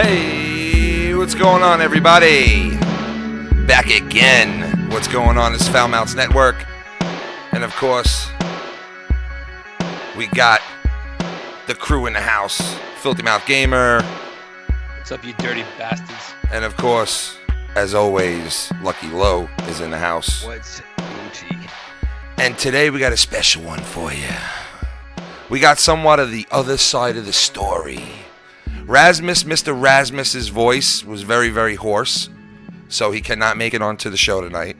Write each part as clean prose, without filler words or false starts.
Hey, what's going on, everybody? Back again. What's going on is Foul Mouths Network. And of course, we got the crew in the house. Filthy Mouth Gamer. What's up, you dirty bastards? And of course, as always, Lucky Low is in the house. What's Gucci? And today we got a special one for you. We got somewhat of the other side of the story. Rasmus, Mr. Razmuss's voice was very, very hoarse, so he cannot make it onto the show tonight.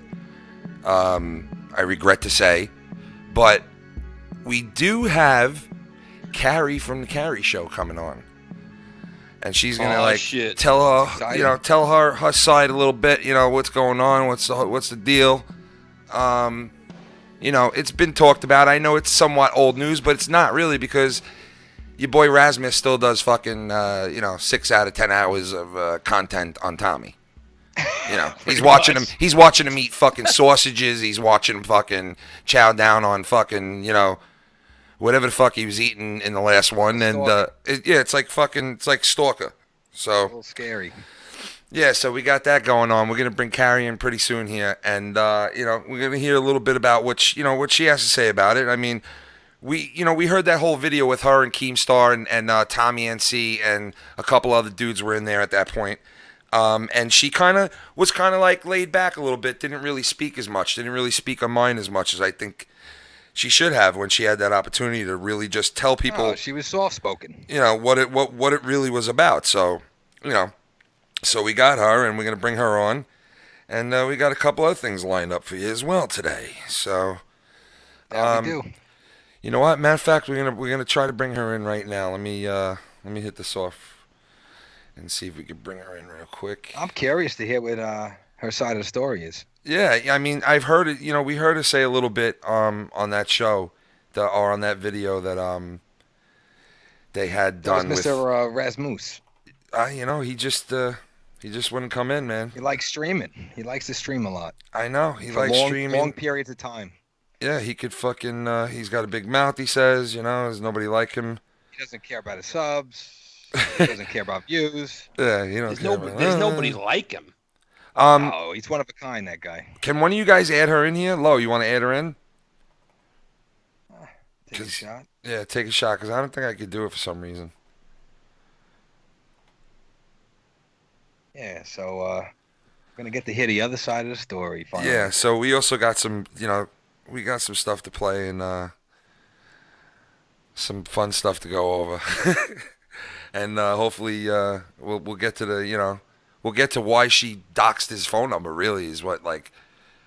I regret to say. But we do have Carrie from the Carrie show coming on. And she's gonna tell her, tell her side a little bit. You know what's going on, what's the deal. It's been talked about. I know it's somewhat old news, but it's not really because your boy Rasmus still does fucking 6 out of 10 hours of content on Tommy. He's watching him. He's watching him eat fucking sausages. He's watching him fucking chow down on fucking whatever the fuck he was eating in the last one. And it's like stalker. So a little scary. Yeah, so we got that going on. We're gonna bring Carrie in pretty soon here, and we're gonna hear a little bit about what she has to say about it. I mean, we heard that whole video with her and Keemstar and TommyNC and a couple other dudes were in there at that point. And she was like laid back a little bit, didn't really speak as much, didn't really speak her mind as much as I think she should have when she had that opportunity to really just tell people. Oh, she was soft spoken. What it really was about. So so we got her, and we're gonna bring her on, and we got a couple other things lined up for you as well today. So that we do. You know what? Matter of fact, we're gonna try to bring her in right now. Let me hit this off and see if we can bring her in real quick. I'm curious to hear what her side of the story is. Yeah, I mean, I've heard it. We heard her say a little bit on that show, or on that video that they had done with Mr. Razmuss. He just wouldn't come in, man. He likes streaming. He likes to stream a lot. I know. He likes streaming. Long periods of time. Yeah, he could fucking, he's got a big mouth, he says, there's nobody like him. He doesn't care about his subs. He doesn't care about views. Yeah, there's nobody like him. Oh, he's one of a kind, that guy. Can one of you guys add her in here? Lo, you want to add her in? Take a shot? Yeah, take a shot, because I don't think I could do it for some reason. Yeah, so we're going to get to hear the other side of the story finally. Yeah, so we also got some, we got some stuff to play and some fun stuff to go over. And hopefully we'll get to we'll get to why she doxed his phone number, really, is what, like,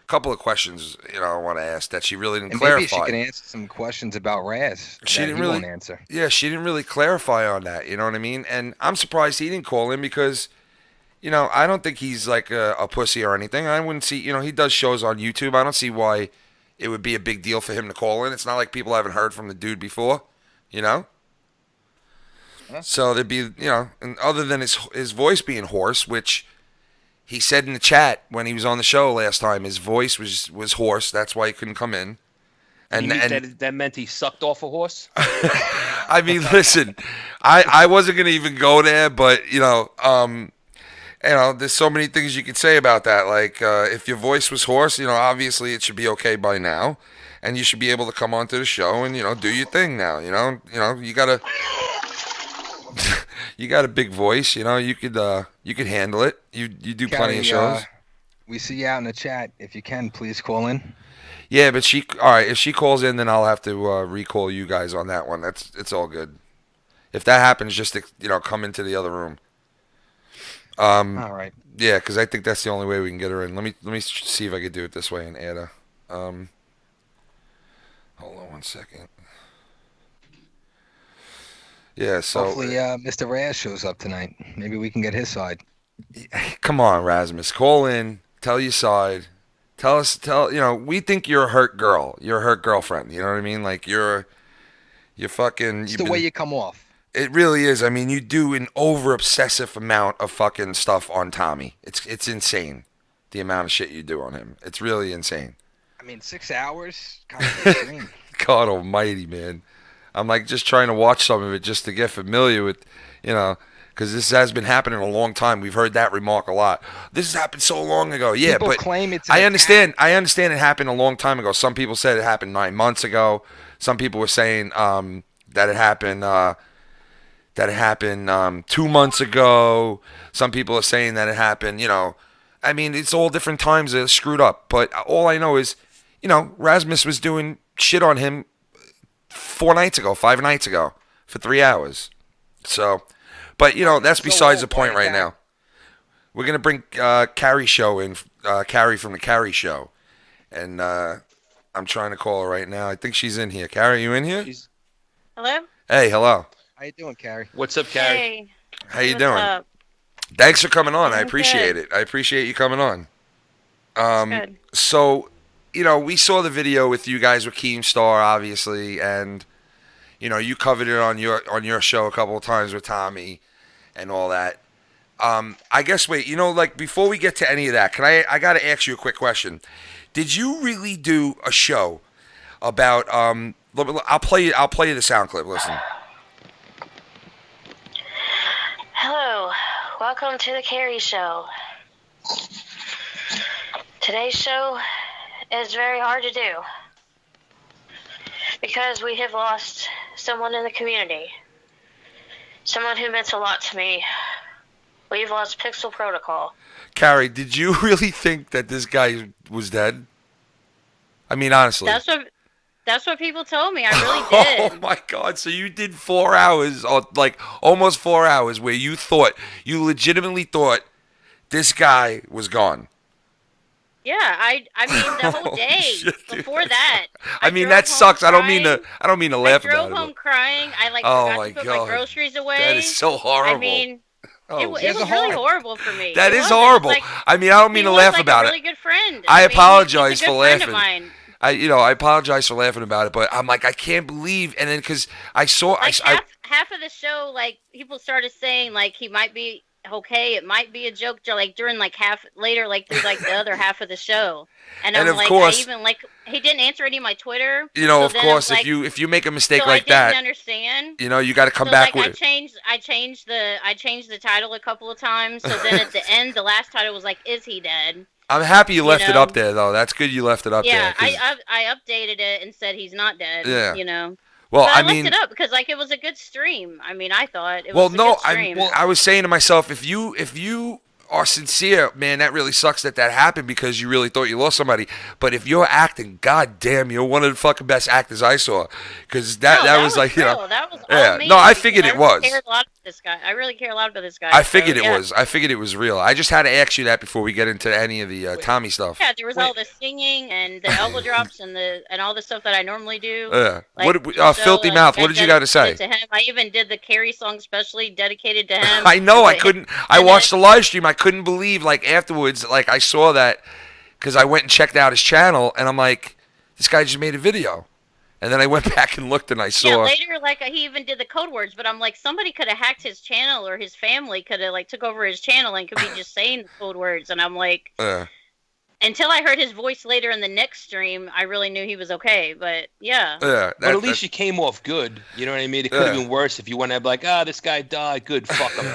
a couple of questions, I want to ask that she really didn't clarify. Maybe she can answer some questions about Raz. She didn't really answer. Yeah, she didn't really clarify on that, you know what I mean? And I'm surprised he didn't call in because, I don't think he's like a pussy or anything. I wouldn't see, he does shows on YouTube. I don't see why it would be a big deal for him to call in. It's not like people haven't heard from the dude before, Huh? So there'd be, and other than his voice being hoarse, which he said in the chat when he was on the show last time, his voice was hoarse. That's why he couldn't come in. And that meant he sucked off a horse? I mean, listen, I wasn't going to even go there, but, there's so many things you could say about that. Like, if your voice was hoarse, obviously it should be okay by now, and you should be able to come onto the show and do your thing now. You gotta, you got a big voice. You could handle it. You do Carrie, plenty of shows. We see you out in the chat. If you can, please call in. Yeah, but all right. If she calls in, then I'll have to recall you guys on that one. It's all good. If that happens, just come into the other room. All right. Yeah, because I think that's the only way we can get her in. Let me see if I could do it this way and add her. Hold on 1 second. Yeah, so hopefully Mr. Raz shows up tonight. Maybe we can get his side. Come on, Rasmus, call in. Tell your side. Tell we think you're a hurt girl. You're a hurt girlfriend. You know what I mean? Like you're fucking. It's the way you come off. It really is. I mean, you do an over-obsessive amount of fucking stuff on Tommy. It's insane, the amount of shit you do on him. It's really insane. I mean, 6 hours? Kind of extreme. God almighty, man. I'm like just trying to watch some of it just to get familiar with, because this has been happening a long time. We've heard that remark a lot. This has happened so long ago. Yeah, People but claim it's an I understand. attack. I understand it happened a long time ago. Some people said it happened 9 months ago. Some people were saying that it happened 2 months ago. Some people are saying that it happened. I mean, it's all different times that screwed up. But all I know is, Rasmus was doing shit on him 5 nights ago, for 3 hours. So, but that's So besides the what? Why point right is that? now. We're gonna bring Carrie show in, Carrie from the Carrie show, and I'm trying to call her right now. I think she's in here. Carrie, you in here? She's- Hello? Hey, hello. How you doing, Carrie? What's up, Carrie? Hey. How you What's doing? up? Thanks for coming on. I I'm appreciate good. it. I appreciate you coming on. It's good. So, we saw the video with you guys with Keemstar, obviously, and you covered it on your show a couple of times with Tommy and all that. I guess wait, like before we get to any of that, I got to ask you a quick question. Did you really do a show about I'll play you the sound clip. Listen. Hello. Welcome to the Carrie Show. Today's show is very hard to do because we have lost someone in the community. Someone who meant a lot to me. We've lost Pixel Protocol. Carrie, did you really think that this guy was dead? I mean, honestly. That's what people told me. I really did. Oh my God! So you did 4 hours, or like almost 4 hours, where you legitimately thought this guy was gone. Yeah, I mean the whole Oh, day shit, dude. before that. I mean drove that home sucks. I don't mean to crying. laugh I drove about home it. crying. I Oh forgot my to put God. my groceries away. That is so horrible. I mean, Oh, it There's was a really heart. horrible for me. that It is was. It was horrible. like- I mean, I don't mean he to was laugh like about a it. really good friend. I mean, he's apologize a good for friend laughing. Of mine. I apologize for laughing about it, but I'm like, I can't believe. And then because I saw, Like half of the show, like people started saying like he might be okay, it might be a joke, like during like half later, like through like the other half of the show. And And I'm of like, course- I even like he didn't answer any of my Twitter. of then course, I'm if you make a mistake so like I didn't that, understand. you got to come So back like with. I changed the title a couple of times. So then at the end, the last title was like, "Is he dead?" I'm happy you left it know? up there, though. That's good you left it up Yeah, there. 'Cause- I updated it and said he's not dead. Yeah. Well, Well, but I I left mean, it up because like it was a good stream. I mean, I thought it well, was a no, good stream. I was saying to myself, if you are sincere, man, that really sucks that happened because you really thought you lost somebody. But if you're acting, god damn, you're one of the fucking best actors I saw. Because that was like, real. That was yeah. all me. No, I because figured it really was. Cared a lot about this guy. I really care a lot about this guy. I figured so, it yeah. was. I figured it was real. I just had to ask you that before we get into any of the Tommy stuff. Yeah, there was all the singing and the elbow drops and all the stuff that I normally do. Yeah. Like, Filthy so, mouth. I What did you got to say? dedicated To him. I even did the Carrie song specially dedicated to him. I know. I But- couldn't. I and watched the then- live stream. I couldn't believe, like, afterwards, like, I saw that because I went and checked out his channel, and I'm like, this guy just made a video. And then I went back and looked, and I saw. Yeah, later, like he even did the code words, but I'm like, somebody could have hacked his channel, or his family could have like took over his channel and could be just saying the code words, and I'm like, until I heard his voice later in the next stream, I really knew he was okay. But yeah, Yeah. But at least you came off good. You know what I mean? It could have been worse if you went and be like, this guy died. Good, fuck him.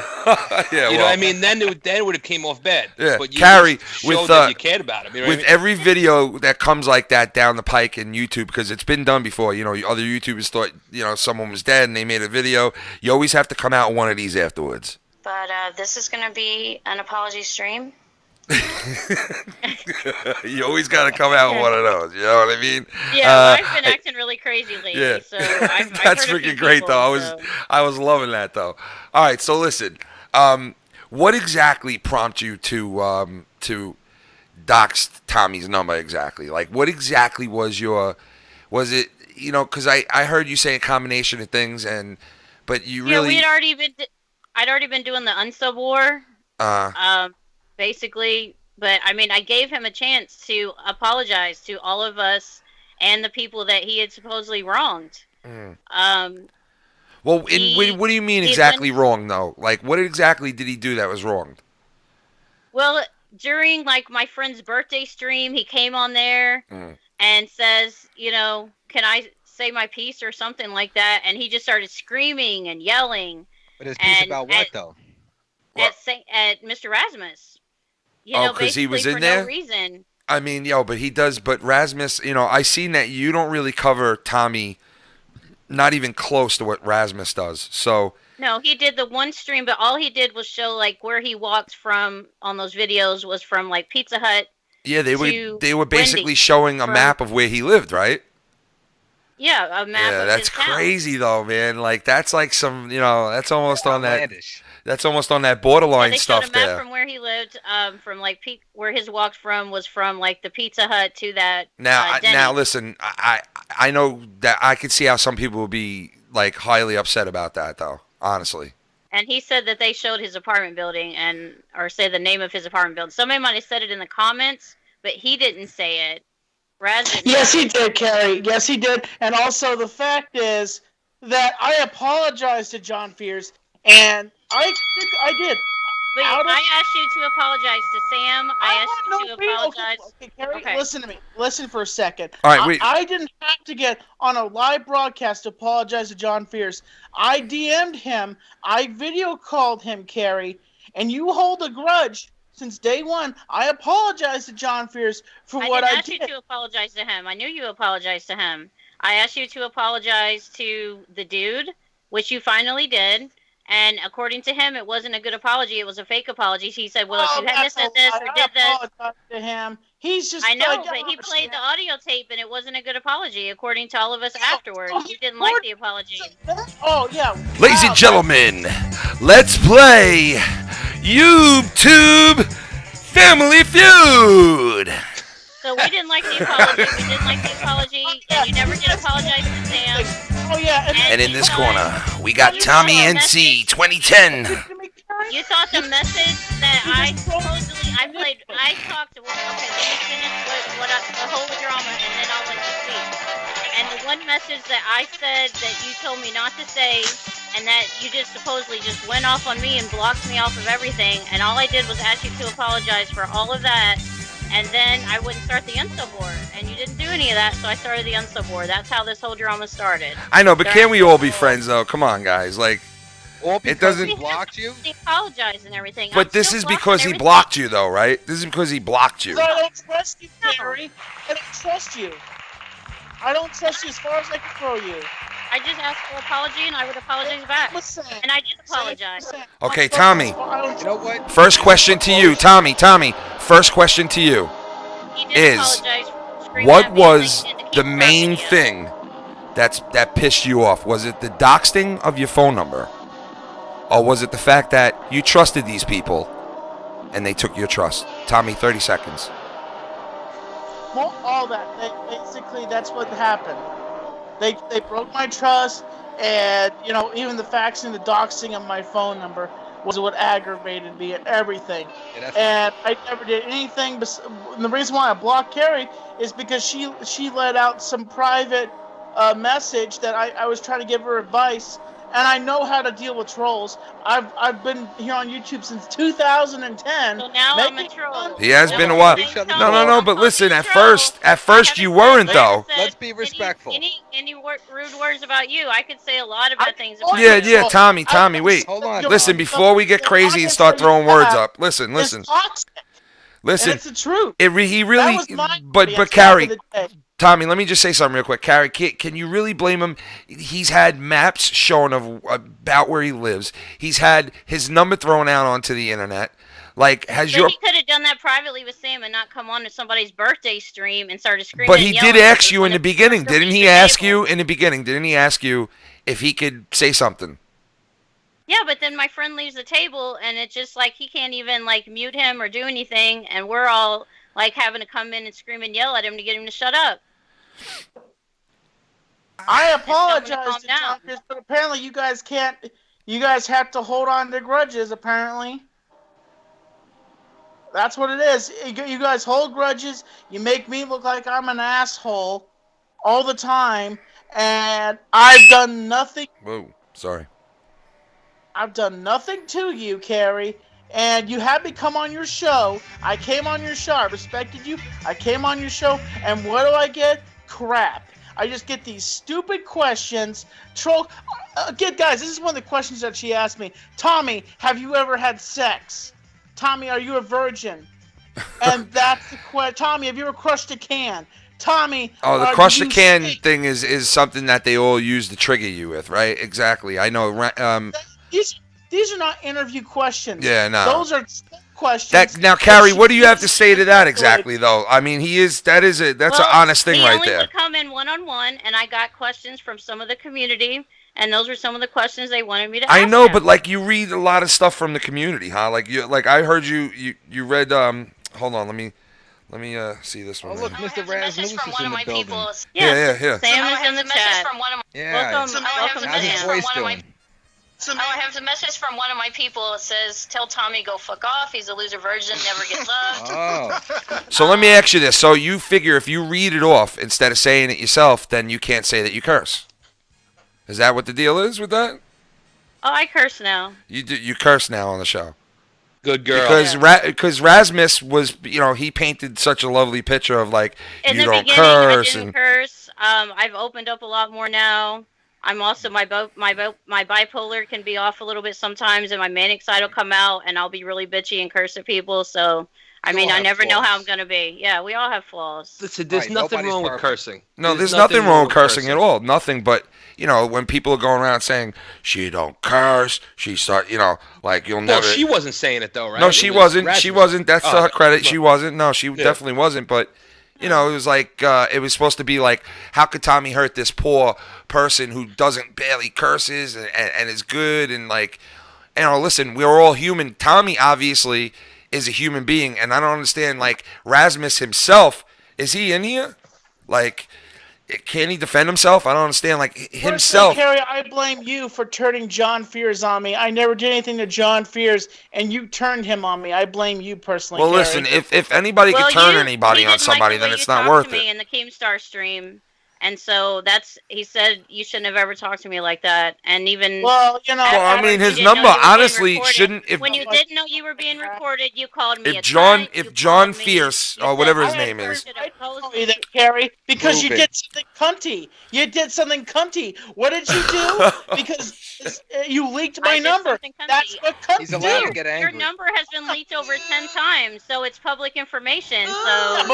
Yeah. You know what I mean? Then it would have came off bad. Yeah. But you Carrie, just with, showed that you cared about him. You know with what I mean? every video that comes like that down the pike in YouTube, because it's been done before, other YouTubers thought, someone was dead and they made a video. You always have to come out with one of these afterwards. but this is gonna be an apology stream. You always got to come out with one of those. You know what I mean? Yeah, well, I've been acting really crazy lately. Yeah. So I've That's heard a few freaking great, people, though. so. I was loving that, though. All right, so listen. What exactly prompted you to dox Tommy's number exactly? Like, what exactly was it, because I heard you say a combination of things, but you really. Yeah, I'd already been doing the unsub war. Basically, but I mean, I gave him a chance to apologize to all of us and the people that he had supposedly wronged. Well, what do you mean exactly wrong, though? Like, what exactly did he do that was wrong? Well, during like my friend's birthday stream, he came on there and says, can I say my piece or something like that? And he just started screaming and yelling. But his piece about what, though? at Mr. Rasmus. Because he was in there? No reason. I mean, but he does. But Rasmus, I seen that you don't really cover Tommy, not even close to what Rasmus does. So no, he did the one stream, but all he did was show like where he walked from on those videos was from like Pizza Hut. Yeah, they were basically showing a map of where he lived, right? Yeah, a map. Yeah, of that's his town. crazy though, man. Like that's like some, that's almost on that. That's almost on that borderline stuff there. They showed a map there. from where he lived, from like where his walk from was from like the Pizza Hut to that. Now listen, I know that I could see how some people would be like highly upset about that though, honestly. And he said that they showed his apartment building or say the name of his apartment building. Somebody might have said it in the comments, but he didn't say it. Yes, he did, Carrie. Yes, he did. And also the fact is that I apologized to John Fears, and I think I did. But I asked you to apologize to Sam. I asked you to apologize. Okay, Carrie, listen to me. Listen for a second. All right, wait. I didn't have to get on a live broadcast to apologize to John Fears. I DM'd him. I video called him, Carrie, and you hold a grudge. Since day one, I apologize to John Fears for what I did. I didn't ask you to apologize to him. I knew you apologized to him. I asked you to apologize to the dude, which you finally did. And according to him, it wasn't a good apology. It was a fake apology. He said, well, if you hadn't said this or did this. I apologize to him. He's just... I know, but he played the audio tape, and it wasn't a good apology, according to all of us afterwards. You didn't like the apology. Oh, yeah. Ladies and gentlemen, let's play YouTube Family Feud. So we didn't like the apology. We didn't like the apology, and you never did apologize to Sam. Oh, yeah. And in this corner, we got TommyNC 2010. You thought the message that I talked to. Okay, let me finish the whole drama, and then I'll let you speak. And the one message that I said that you told me not to say, and that you just supposedly just went off on me and blocked me off of everything, and all I did was ask you to apologize for all of that, and then I wouldn't start the unsub war, and you didn't do any of that, so I started the unsub war. That's how this whole drama started. I know, but can't we all be friends though? Come on, guys, like. It doesn't block you. He apologized and everything. But this is because he blocked you, though, right? This is because he blocked you. I don't trust you, Carrie. I don't trust you. I don't trust you as far as I can throw you. I just asked for an apology, and I would apologize back. And I did apologize. Okay, Tommy. You know what? First question to you, Tommy. First question to you is, what was the main thing that pissed you off? Was it the doxing of your phone number? Or was it the fact that you trusted these people and they took your trust? Tommy, 30 seconds. Well, all that. Basically, that's what happened. They broke my trust, and, even the faxing, the doxing of my phone number was what aggravated me and everything. And I never did anything. The reason why I blocked Carrie is because she let out some private message that I was trying to give her advice. And I know how to deal with trolls. I've been here on YouTube since 2010. So now I'm a troll. He has been a while. No. But listen, at first you weren't though. Let's be respectful. Any rude words about you? I could say a lot about things. About Yeah, Tommy, wait. Hold on. Listen, before we get crazy and start throwing words up, listen. Listen. It's the truth. He really. But Carrie. Tommy, let me just say something real quick. Carrie, can you really blame him? He's had maps shown about where he lives. He's had his number thrown out onto the internet. Like, he could have done that privately with Sam and not come on to somebody's birthday stream and started screaming. But he did ask you in the beginning, didn't he? Ask you in the beginning, didn't he? Ask you if he could say something. Yeah, but then my friend leaves the table, and it's just like he can't even like mute him or do anything, and we're all like having to come in and scream and yell at him to get him to shut up. I apologize to John, but apparently you guys can't. You guys have to hold on to grudges. Apparently, that's what it is. You guys hold grudges. You make me look like I'm an asshole all the time, and I've done nothing. Whoa, sorry. I've done nothing to you, Carrie. And you had me come on your show. I came on your show. I respected you. I came on your show. And what do I get? Crap. I just get these stupid questions. Troll. Again, guys, this is one of the questions that she asked me. Tommy, have you ever had sex? Tommy, are you a virgin? And that's the question. Tommy, have you ever crushed a can? Tommy. Oh, the crush the can thing is something that they all use to trigger you with, right? Exactly. I know. These are not interview questions. Yeah, no. Those are questions. Now, Carrie, what do you have to say to that exactly, though? I mean, that's an honest thing right there. He only would come in one-on-one, and I got questions from some of the community, and those were some of the questions they wanted me to ask. I know, him. but like you read a lot of stuff from the community, huh? Like I heard you read. Hold on, let me see this one. Oh, look, Mr. Razmuss is in the building. Yeah. Sam is in the chat. Yeah. Welcome, how's his voice doing? I have a message from one of my people. It says, "Tell Tommy go fuck off. He's a loser virgin, never get loved." Oh. So let me ask you this: so you figure if you read it off instead of saying it yourself, then you can't say that you curse? Is that what the deal is with that? Oh, I curse now. You curse now on the show. Good girl. Because Rasmus was, he painted such a lovely picture of like In you the don't beginning, curse I didn't curse. I've opened up a lot more now. I'm also my bipolar can be off a little bit sometimes, and my manic side will come out, and I'll be really bitchy and curse at people. So I never know how I'm gonna be. Yeah, we all have flaws. Listen, there's nothing wrong with cursing. No, there's nothing wrong with cursing at all. Nothing, but when people are going around saying she don't curse, she start, like you'll never. Well, she wasn't saying it though, right? No, she wasn't. Rasmus. She wasn't. That's to her credit. Look. She wasn't. No, she definitely wasn't. But it was like it was supposed to be like, how could Tommy hurt this poor person who doesn't barely curses and is good and like, listen, we're all human. Tommy obviously is a human being, and I don't understand, like, Rasmus himself, is he in here? Like, can he defend himself? I don't understand, like, himself. Carrie, I blame you for turning John Fears on me. I never did anything to John Fears, and you turned him on me. I blame you personally, Well, Carrie. listen, if anybody could turn anybody on somebody, then it's not worth it. In the Keemstar stream. And so he said you shouldn't have ever talked to me like that. And even his number honestly shouldn't. When you didn't know you were being recorded, you called me. If John Fierce or whatever his name is, Carrie, because you did something cunty. You did something cunty. What did you do? Because you leaked my number. That's what cunts He's allowed to get angry. Your number has been leaked over 10 times, so it's public information. So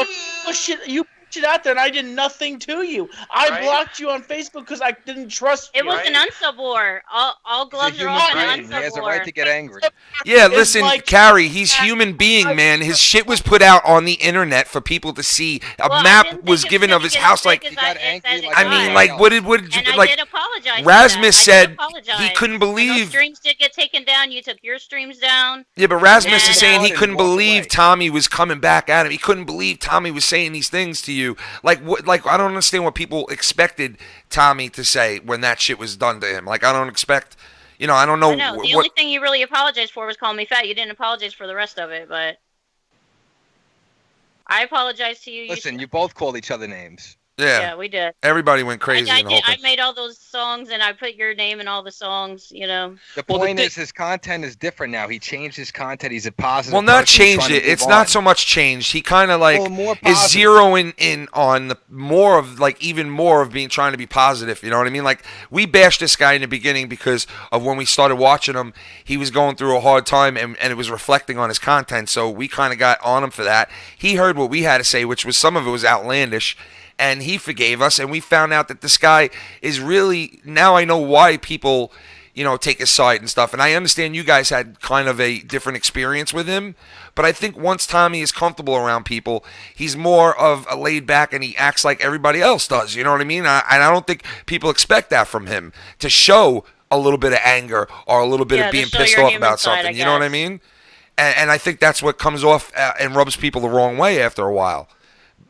you it out there, and I did nothing to you. I blocked you on Facebook because I didn't trust you. It was an unsub war. All gloves are off an unsub war. He has a right to get angry. Yeah, listen, Carrie, he's human being, man. His shit was put out on the internet for people to see. A map was given of his house, like, what did you, like, I did apologize. Rasmus said he couldn't believe. Streams did get taken down. You took your streams down. Yeah, but Rasmus is saying he couldn't believe Tommy was coming back at him. He couldn't believe Tommy was saying these things to you. Like I don't understand what people expected Tommy to say when that shit was done to him. Like, I don't expect, I don't know. I know. The only thing you really apologized for was calling me fat. You didn't apologize for the rest of it, but I apologize to you. Listen, you both called each other names. Yeah, we did. Everybody went crazy. I made all those songs, and I put your name in all the songs, The point is, his content is different now. He changed his content. He's a positive person. Well, not changed it. It's not so much changed. He kind of like is zeroing in on the more of even more of being trying to be positive. You know what I mean? Like, we bashed this guy in the beginning because of when we started watching him. He was going through a hard time, and it was reflecting on his content. So we kind of got on him for that. He heard what we had to say, which was some of it was outlandish. And he forgave us, and we found out that this guy is really, now I know why people, take his side and stuff. And I understand you guys had kind of a different experience with him, but I think once Tommy is comfortable around people, he's more of a laid back, and he acts like everybody else does. You know what I mean? And I don't think people expect that from him, to show a little bit of anger or a little bit of being pissed off about something. You know what I mean? And I think that's what comes off and rubs people the wrong way after a while.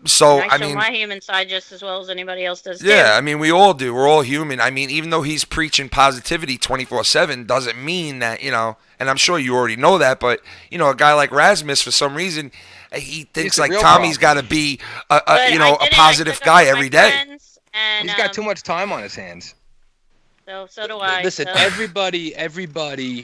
So I show my human side just as well as anybody else does. Yeah, I mean, we all do. We're all human. I mean, even though he's preaching positivity 24/7, doesn't mean that, and I'm sure you already know that, but, a guy like Rasmus, for some reason, he thinks like Tommy's got to be a positive guy every day. He's got too much time on his hands. So do I. Listen, everybody,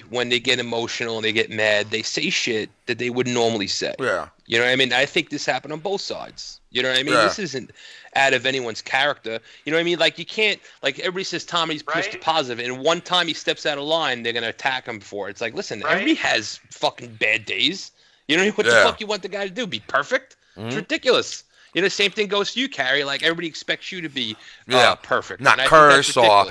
when they get emotional and they get mad, they say shit that they wouldn't normally say. Yeah. You know what I mean? I think this happened on both sides. You know what I mean? Yeah. This isn't out of anyone's character. You know what I mean? Like, you can't, like, everybody says Tommy's Mr. Positive, and one time he steps out of line, they're going to attack him for it. It's like, listen, everybody has fucking bad days. You know what the fuck you want the guy to do? Be perfect? It's ridiculous. You know, the same thing goes to you, Carrie. Like, everybody expects you to be perfect. Not And I think curse that's or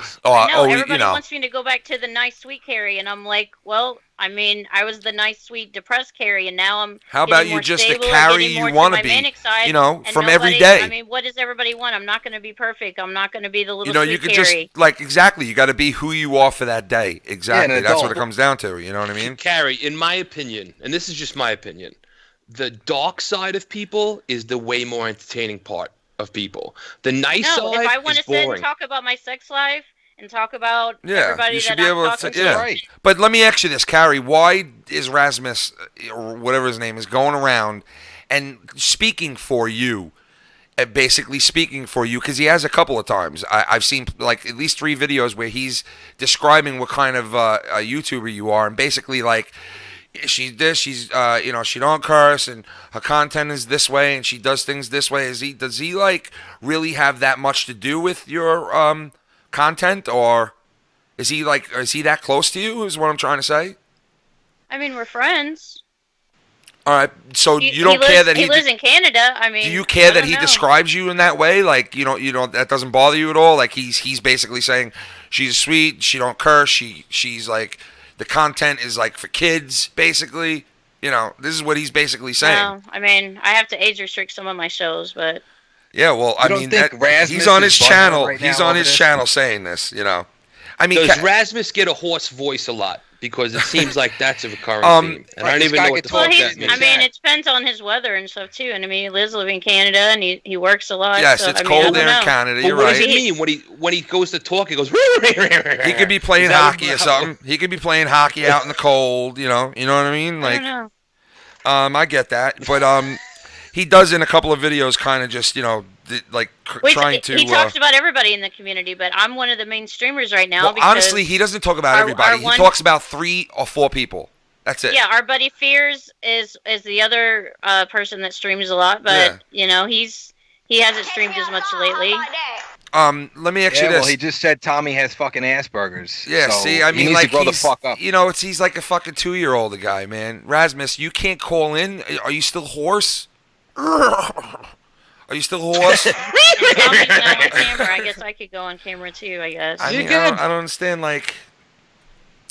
ridiculous. Everybody wants me to go back to the nice, sweet Carrie, and I'm like, well, I mean, I was the nice, sweet, depressed Carrie, and now I'm. How about you just the Carrie you want to be? You know, from every day. I mean, what does everybody want? I'm not going to be perfect. I'm not going to be the little. You know, sweet you could Carrie. just like exactly. You got to be who you are for that day. Exactly. Yeah, That's what it comes down to. You know what I mean? Carrie, in my opinion, and this is just my opinion, the dark side of people is the way more entertaining part of people. The nice side if I want is to sit boring. and talk about my sex life and talk about Yeah, everybody you should that be I'm able talking to. Yeah, Right. but let me ask you this, Carrie. Why is Rasmus or whatever his name is going around and speaking for you? Basically speaking for you, because he has a couple of times. I've seen like at least 3 videos where he's describing what kind of a YouTuber you are, and basically like she's this, she's you know, she don't curse, and her content is this way, and she does things this way. Does he like really have that much to do with your content, or is he that close to you? Is what I'm trying to say. I mean, we're friends. All right, so you don't lives, care that he lives in Canada. I mean, do you care that don't he know. describes you in that way? Like you don't that doesn't bother you at all? Like he's basically saying she's sweet, she don't curse, she's like the content is like for kids, basically. You know, this is what he's basically saying. No, I mean, I have to age restrict some of my shows, but Yeah, well, I mean, he's on his channel. He's on his channel saying this. You know, I mean, does Rasmus get a hoarse voice a lot? Because it seems like that's a recurring theme, and I don't even know what the fuck that means. I mean, it depends on his weather and stuff too. And I mean, he lives in Canada, and he works a lot. Yes, so, it's I mean, cold there in Canada. You're what right. does it mean when he goes to talk? He goes. He could be playing hockey or something. He could be playing hockey out in the cold. You know what I mean? Like, I don't I get that, but he does in a couple of videos, kind of just trying to. He talks about everybody in the community, but I'm one of the main streamers right now. Well, because honestly, he doesn't talk about everybody. He talks about 3 or 4 people. That's it. Yeah, our buddy Fears is the other person that streams a lot, but you know he hasn't streamed as much lately. Let me ask you this. Well, he just said Tommy has fucking Asperger's. Yeah, so see, I mean, he needs like to grow the fuck up. You know, he's like a fucking 2-year-old guy, man. Rasmus, you can't call in. Are you still hoarse? Are you still hoarse? Tommy's not on camera. I guess I could go on camera too. I guess. I don't understand, like,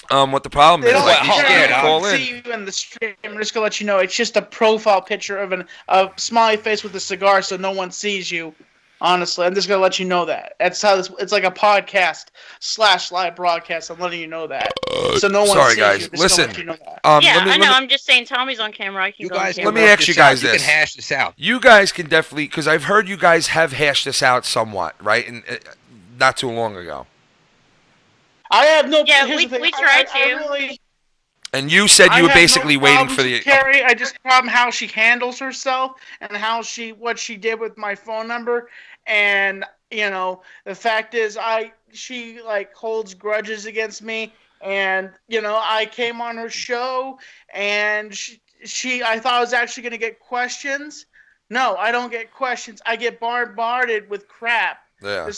what the problem is. Like, you can't call in. See you in the stream. I'm just gonna let you know it's just a profile picture of a smiley face with a cigar, so no one sees you. Honestly, I'm just gonna let you know that. That's how this. It's like a podcast / live broadcast. I'm letting you know that, so no one Sorry, sees guys. you. Just Listen. gonna let you know that. I know. I'm just saying Tommy's on camera. I can You go on guys, camera. Let me ask you guys You this. can hash this out. You guys can definitely, because I've heard you guys have hashed this out somewhat, right? And not too long ago. I have no. Yeah, here's the thing. we tried I to. really, And you said you were I have basically no waiting problems for the. with Carrie. I just problem how she handles herself and what she did with my phone number, and you know the fact is she like holds grudges against me, and you know I came on her show and she I thought I was actually gonna get questions. No, I don't get questions. I get bombarded with crap. Yeah.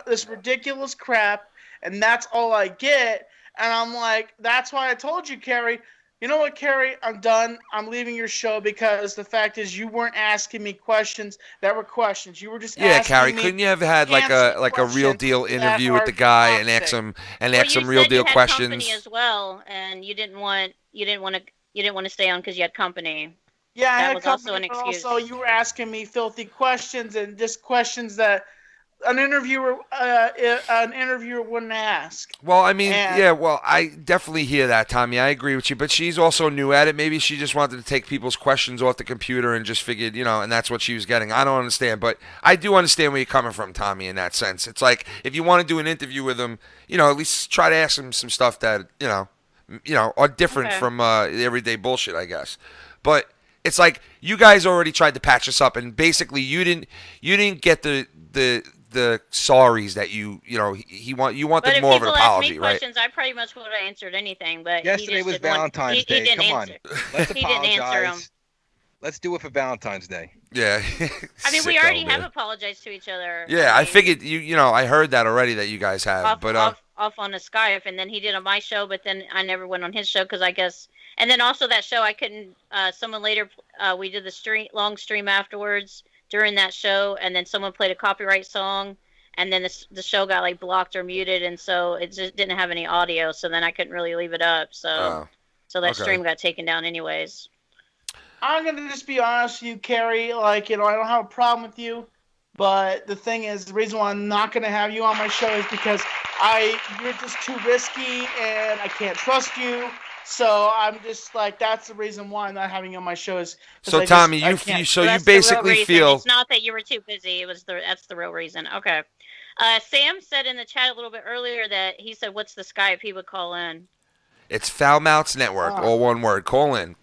This ridiculous crap, and that's all I get. And I'm like, that's why I told you, Carrie. You know what, Carrie? I'm done. I'm leaving your show because the fact is you weren't asking me questions that were questions. You were just asking Carrie, me couldn't you have had like a real deal interview with the guy and ask him real deal questions? Company as well, and you didn't want to stay on because you had company. Yeah, I that had was company, also an excuse. Also, you were asking me filthy questions and just questions that an interviewer wouldn't ask. Well, I mean, I definitely hear that, Tommy. I agree with you, but she's also new at it. Maybe she just wanted to take people's questions off the computer and just figured, and that's what she was getting. I don't understand, but I do understand where you're coming from, Tommy, in that sense. It's like if you want to do an interview with him, at least try to ask him some stuff that, are different from the everyday bullshit, I guess. But it's like you guys already tried to patch us up, and basically you didn't get the sorries that you wanted more of an apology, right? Questions, I pretty much would have answered anything, but yesterday was Valentine's Day. Come on, let's apologize. Let's do it for Valentine's Day. Yeah. I mean, we already have apologized to each other. Yeah, I figured you know, I heard that already that you guys have, off on the Skype, and then he did on my show, but then I never went on his show because I guess, and then also that show I couldn't. Someone later, we did the long stream afterwards during that show, and then someone played a copyright song, and then the show got like blocked or muted, and so it just didn't have any audio, so then I couldn't really leave it up, so that stream got taken down anyways. I'm gonna just be honest with you, Carrie. Like, you know, I don't have a problem with you, but the thing is, the reason why I'm not gonna have you on my show is because you're just too risky, and I can't trust you. So I'm just like, that's the reason why I'm not having you on my show. So Tommy, you basically feel it's not that you were too busy. That's the real reason. Okay. Sam said in the chat a little bit earlier that he said, "What's the Skype?" He would call in. It's Foul Mouths Network, all one word. Call in.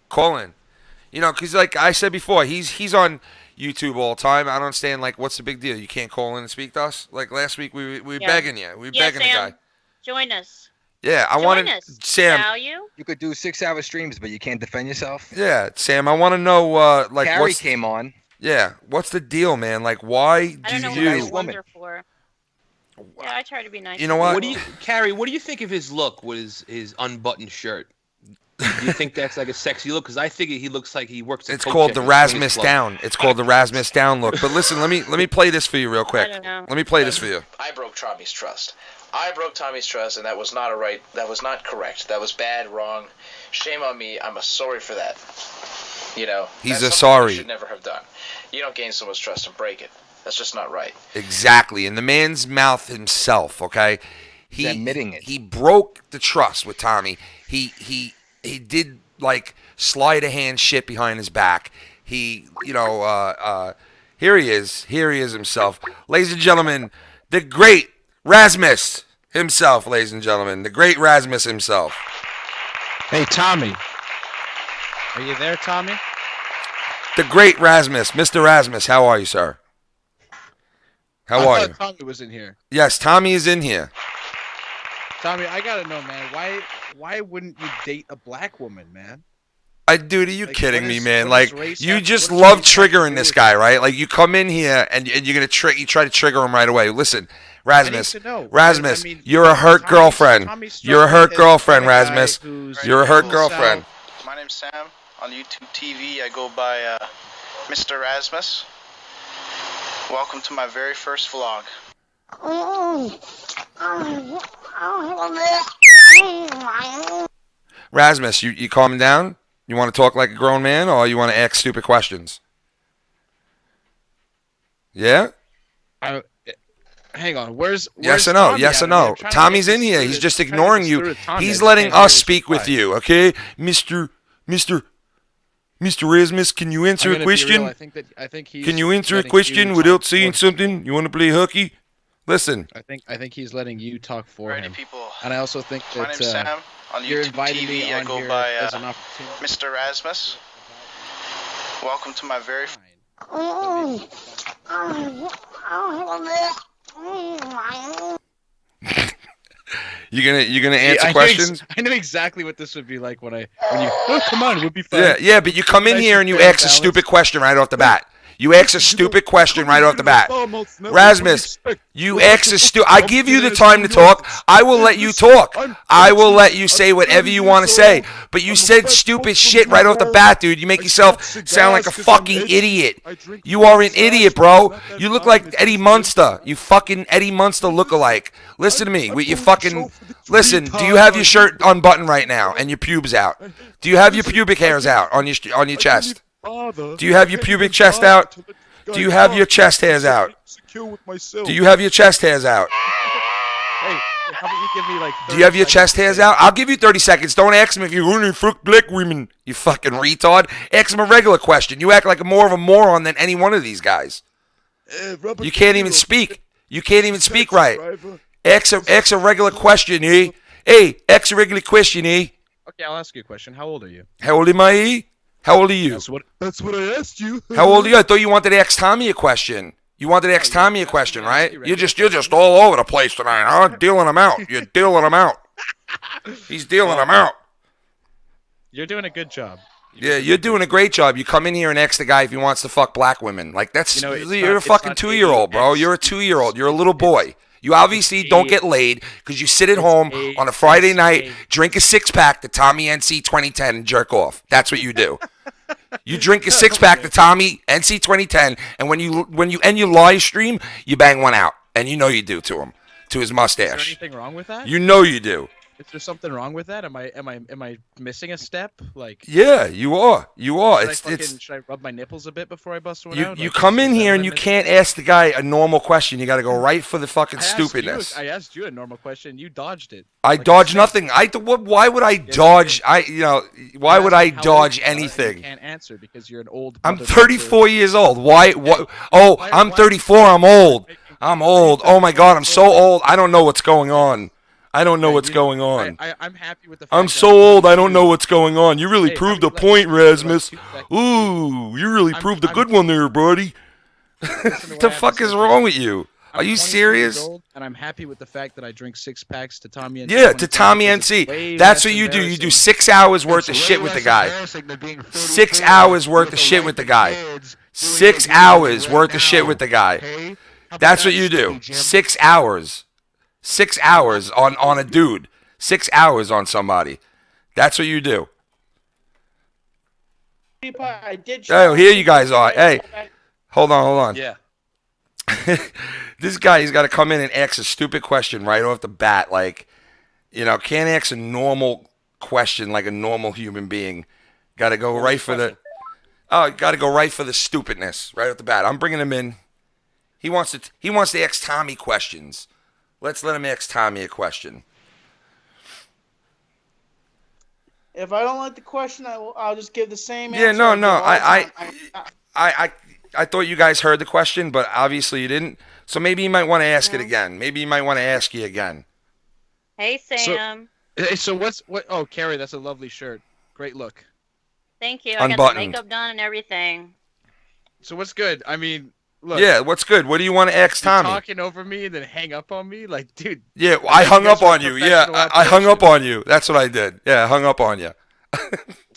You know, because like I said before, he's on YouTube all the time. I don't understand, like, what's the big deal? You can't call in and speak to us? Like last week, we begging you. We begging Sam, the guy. Join us. Yeah, I want to. Sam, you could do 6-hour streams, but you can't defend yourself. Yeah, Sam, I want to know, like, Carrie came on. Yeah, what's the deal, man? Like, why I don't know you? What nice for. Yeah, I try to be nice. You know what? Carrie? What do you think of his look with his unbuttoned shirt? Do you think that's like a sexy look? Because I figure he looks like he works. It's called the Rasmus down. It's called the Rasmus down look. But listen, let me play this for you real quick. I don't know. Let me play this for you. I broke Tommy's trust. I broke Tommy's trust, and that was not that was not correct. That was bad, wrong. Shame on me. I'm sorry for that. You know, he's that's sorry. You should never have done. You don't gain someone's trust and break it. That's just not right. Exactly. In the man's mouth himself, okay? He's admitting it. He broke the trust with Tommy. He did like sleight of hand shit behind his back. He, you know, here he is himself. Ladies and gentlemen, the great Rasmus himself, ladies and gentlemen. The great Rasmus himself. Hey, Tommy. Are you there, Tommy? The great Rasmus, Mr. Razmuss. How are you, sir? How are you? Tommy was in here. Yes, Tommy is in here. Tommy, I gotta know, man. Why wouldn't you date a black woman, man? Dude, are you kidding me, man? Like, you just love triggering this guy, right? Like, you come in here and you're gonna you try to trigger him right away. Listen, Rasmus, you're a hurt girlfriend. You're a hurt girlfriend, Rasmus. You're a hurt girlfriend. My name's Sam. On YouTube TV, I go by Mr. Razmuss. Welcome to my very first vlog. Rasmus, you calming down? You want to talk like a grown man, or you want to ask stupid questions? Yeah? Hang on. Where's yes or no? Tommy yes or no? Tommy's in here. He's just ignoring you. He's letting us speak with you, okay? Mr. Rasmus, can you answer a question? I think he's can you answer a question without saying something? You want to play hooky? Listen. I think he's letting you talk for him. People. And I also think that my name's Sam. On you're YouTube inviting TV, me I on go here by as an opportunity. Mr. Razmuss. Welcome to my very. You gonna answer questions? I know exactly what this would be like when you. Oh, come on, it would be fun. Yeah, but you come in here and you ask a stupid question right off the bat. You ask a stupid question right off the bat. Rasmus, you ask a I give you the time to talk. I will let you talk. I will let you say whatever you want to say. But you said stupid shit right off the bat, dude. You make yourself sound like a fucking idiot. You are an idiot, bro. You look like Eddie Munster. You fucking Eddie Munster lookalike. Listen to me. With your fucking... Listen, do you have your shirt unbuttoned right now and your pubes out? Do you have your pubic hairs out on your chest? Do you have your pubic chest out? Do you have your chest hairs out? Do you have your chest hairs out? Hey, how about you give me like 30 Do you have your chest hairs out? I'll give you 30 seconds. Don't ask him if you're running fuck black women, you fucking retard. Ask him a regular question. You act like more of a moron than any one of these guys. You can't even speak. You can't even speak right. Ask a regular question, eh? Hey, ask a regular question, eh? Okay, I'll ask you a question. How old are you? How old am I, eh? How old are you? That's what I asked you. How old are you? I thought you wanted to ask Tommy a question. You wanted to ask Tommy a question, right? You're just all over the place tonight, huh? Dealing them out. You're dealing them out. He's dealing them out. You're doing a good job. Yeah, you're doing a great job. You come in here and ask the guy if he wants to fuck black women. Like, that's, you're a fucking 2-year-old, bro. You're a 2-year-old. You're a little boy. You obviously don't get laid because you sit at home on a Friday night, drink a 6-pack to TommyNC 2010 and jerk off. That's what you do. You drink a 6-pack to TommyNC 2010, and when you end your live stream, you bang one out, and you know you do to him, to his mustache. Is there anything wrong with that? You know you do. Is there something wrong with that? Am I missing a step? Like, yeah, you are. Should I rub my nipples a bit before I bust one out? You come in here and you can't ask the guy a normal question. You got to go right for the fucking stupidness. I asked you a normal question. You dodged it. I dodged nothing. Why would I dodge? Why would I dodge anything? You can't answer because you're an old. I'm 34 years old. Why? What? Oh, I'm 34. I'm old. I'm old. Oh my God, I'm so old. I don't know what's going on. I don't know what's going on. I'm happy with the fact I'm so old, I don't know what's going on. You really proved a point, Rasmus. Ooh, you really proved a good one there, buddy. What the fuck is wrong with you? Are you serious? And I'm happy with the fact that I drink 6-packs to TommyNC. Yeah, to TommyNC. That's what you do. You do 6 hours worth of shit with the guy. 6 hours worth of shit with the guy. 6 hours worth of shit with the guy. That's what you do. 6 hours. 6 hours on a dude. 6 hours on somebody. That's what you do. Oh, here you guys are. Hey, hold on. Yeah. This guy, he's got to come in and ask a stupid question right off the bat. Like, can't ask a normal question like a normal human being. Got to go right for the... Oh, got to go right for the stupidness right off the bat. I'm bringing him in. He wants to ask Tommy questions. Let's let him ask Tommy a question. If I don't like the question, I'll just give the same answer. Yeah, no. I thought you guys heard the question, but obviously you didn't. So maybe you might want to ask it again. Maybe you might want to ask you again. Hey, Sam. So what? Oh, Carrie, that's a lovely shirt. Great look. Thank you. I got the makeup done and everything. So what's good? I mean, look. Yeah, what's good? What do you want to ask Tommy? Talking over me and then hang up on me, like, dude. Yeah, I hung up on you. Yeah, I hung up on you. That's what I did. Yeah, I hung up on you.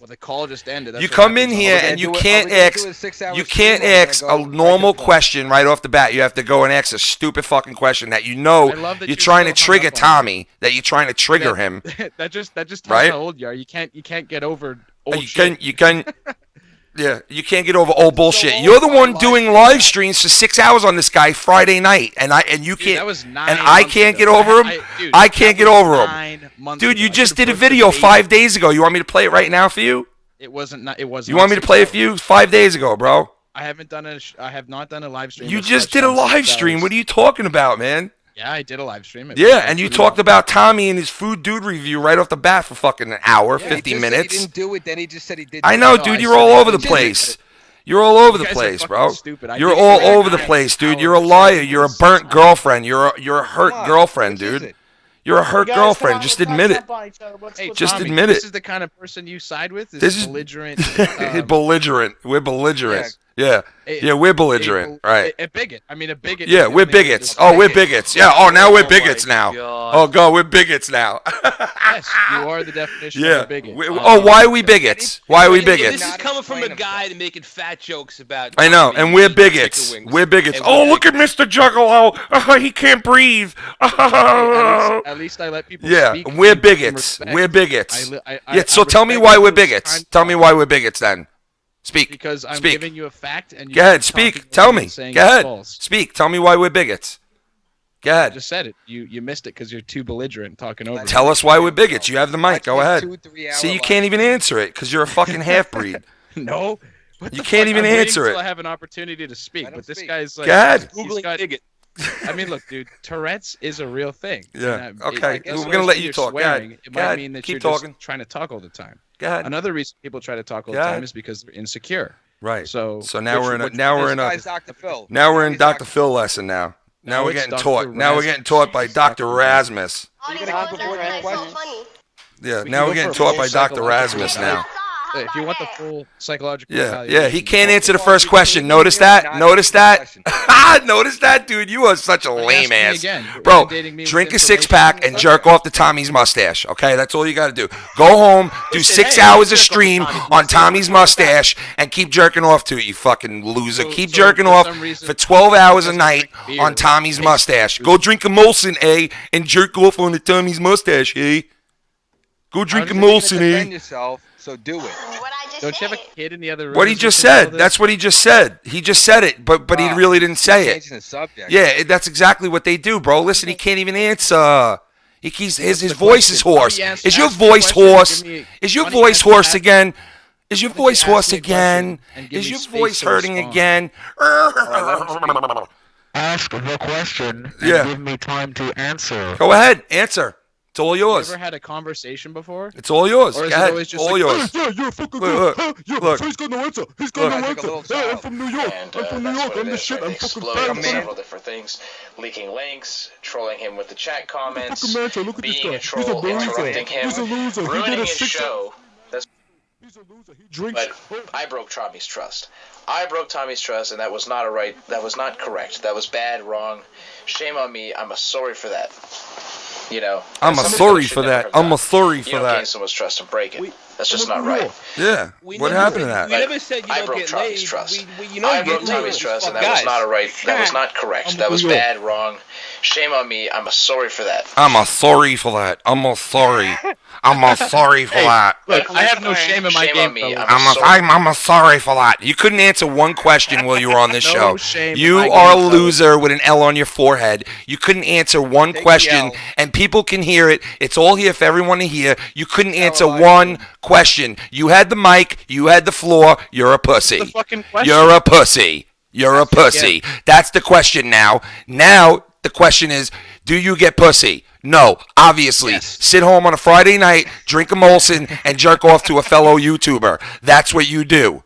Well, the call just ended. You come in here and you can't ask a normal question right off the bat. You have to go and ask a stupid fucking question that you're trying to trigger Tommy. That you're trying to trigger him. that just tells how old you are. You can't get over old shit. You can. Yeah, you can't get over old bullshit. You're the one doing live streams for 6 hours on this guy Friday night, and you can't. That was 9 and I can't get over him. I can't get over him. Dude, you just did a video 5 days ago. You want me to play it right now for you? It wasn't. It wasn't. You want me to play it for you 5 days ago, bro? I have not done a live stream. You just did a live stream. What are you talking about, man? Yeah, I did a live stream. Yeah, and you talked about Tommy and his food dude review right off the bat for fucking an hour, 50 minutes. He didn't do it, then he just said he did. I know, dude. You're all over the place. You're all over the place, bro. You're all over the place, dude. You're a liar. You're a burnt girlfriend. You're a hurt girlfriend, dude. You're a hurt girlfriend. Just admit it. Hey, just Tommy, admit it. This is the kind of person you side with. This is belligerent. Belligerent. We're belligerent. Yeah, we're belligerent, right? A bigot. I mean, a bigot. Yeah, we're bigots. Oh, we're bigots. Yeah. Oh, now we're bigots now. Oh, God, we're bigots now. Yes, you are the definition of a bigot. Why are we bigots? Why are we bigots? This is coming from a guy making fat jokes about. I know, and we're bigots. We're bigots. Oh, look at Mr. Juggalo. He can't breathe. At least I let people speak. Yeah, we're bigots. We're bigots. Yeah, so tell me why we're bigots. Tell me why we're bigots then. Speak. Because I'm giving you a fact and you go ahead, speak. Tell me. Go ahead. Speak. Tell me why we're bigots. Go ahead. I just said it. You missed it because you're too belligerent talking over. Tell us why we're bigots. You have the mic. Go ahead. See, you can't even answer it because you're a fucking half-breed. No. You can't even answer it. I have an opportunity to speak, but this guy's like. Go ahead. Bigot. I mean, look, dude. Tourette's is a real thing. Yeah. Okay. We're gonna let you talk. Swearing, it might mean that you're just trying to talk all the time. Go ahead. Another reason people try to talk all the time is because they're insecure. Right. So now we're in Dr. Phil lesson now. Now we're getting taught. Now we're getting taught by Dr. Rasmus. Yeah. Now we're getting taught by Dr. Rasmus now. if you want the full psychological Yeah, evaluation, he can't answer the first question. Notice that? Notice that? Notice that, dude? You are such a lame ass. Bro, drink a six-pack and jerk off to Tommy's mustache, okay? That's all you got to do. Go home, do 6 hours of stream on Tommy's mustache, and keep jerking off to it, you fucking loser. Keep jerking off for 12 hours a night on Tommy's mustache. Go drink a Molson, eh? And jerk off on the Tommy's mustache, eh? Go drink a Molson, eh? Yourself, so do it. Don't you have a kid in the other room? What he just said. That's what he just said. He just said it, but he really didn't say it. The subject. Yeah, that's exactly what they do, bro. Listen, he can't even answer. He keeps his voice is hoarse. Is your voice hoarse? Is your voice hoarse again? Is your voice hoarse again? Is your voice hurting again? Ask the question and give me time to answer. Go ahead, answer. It's all yours. You ever had a conversation before? It's all yours. Or is Go it ahead. always just All like, yours. "Oh, yeah, you're a fucking Look, girl. look, look. He's got no answer. He's got Look. no Like a little answer. Hey, I'm child. from New York. And I'm from New that's York. what I'm it the is. shit. They I'm fucking exploded on bad, man. several different things, leaking links, trolling him with the chat comments, Fucking man, so look at this being guy. a troll, He's a loser. interrupting him, He's a loser. He did ruining a his six- show. That's He's a loser. He drinks. But I broke Tommy's trust. I broke Tommy's trust, and that was not that was not correct. That was bad, wrong. Shame on me. I'm sorry for that. You know. I'm something sorry should for never that. have I'm done. sorry You for don't that. gain someone's trust and break it. That's just not right. Yeah. What happened to that? We never said you I don't broke get Tommy's laid. trust. You know I you broke get laid. Tommy's trust, and that Guys. was not that was not correct. That was bad, wrong. Shame on me. I'm sorry for that. I'm sorry for that. I'm sorry. I'm sorry for that. Look, I have no shame in my Shame game. on me. fellas. I'm sorry for that. You couldn't answer one question while you were on this No show. shame in You my are a game, fellas. loser with an L on your forehead. You couldn't answer one Take the question, L. and people can hear it. It's all here for everyone to hear. You couldn't answer I one question. You had the mic. You had the floor. You're a pussy. The fucking question. You're a pussy. You're a pussy. That's the question now. Now the question is, do you get pussy? No, obviously. Yes. Sit home on a Friday night, drink a Molson, and jerk off to a fellow YouTuber. That's what you do.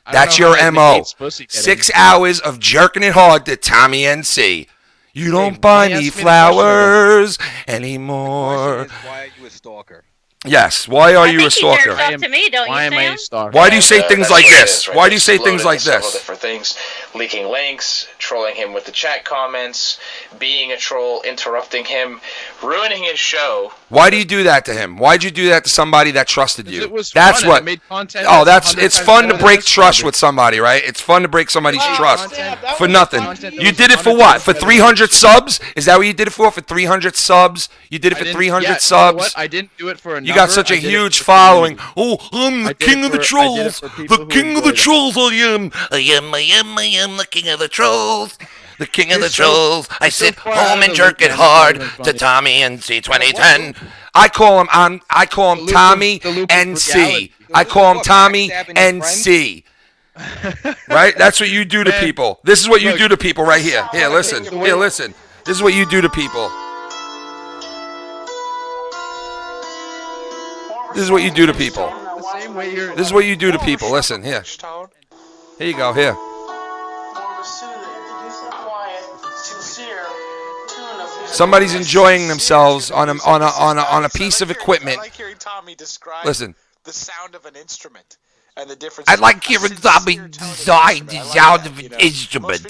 I don't That's know how your that MO. negates pussy getting. 6 hours of jerking it hard to TommyNC. You don't Hey, buy let me me ask me the question flowers The anymore. question is, why are you a stalker? Yes, why are I you think a he jerks stalker? off to me, don't Why you, am I Sam? a stalker? Why do you say And, things that's like what it this? is, right? Why They do you say exploded things like into several this? different things, leaking links, trolling him with the chat comments, being a troll, interrupting him, ruining his show. Why do you do that to him? Why'd you do that to somebody that trusted you? It was That's fun and what. I made content Oh, that's that's 100 it's times fun to better break than trust this with somebody, right? It's fun to break somebody's Oh, trust Sam, that for was nothing. fun. You did it for what? For 300 subs? Is that what you did it for? For 300 subs? You did it for 300 subs? You know what? I didn't do it for a You got number, such a I did it huge for following. community. Oh, I'm the I did king it of the for- I did it trolls. for people The who king of the enjoyed it. trolls, I am. I am the king of the trolls. The king of the trolls. I sit far home out and of jerk the it loop, hard man. It's not to even TommyNC 2010. I call him The loop Tommy of reality. NC. The I loop call of him what, Tommy backstabbing your NC. Right? That's what you do to Man, people. This is what you look. do to people right here. Here, listen. Here, listen. This is what you do to people. This is what you do to people. The same way you're. This is what you do to people. Listen, here. Here you go, here. Somebody's enjoying themselves on a piece of equipment. I like hearing Tommy describe Listen. the sound of an instrument and the difference. I like hearing Tommy design the sound of an instrument.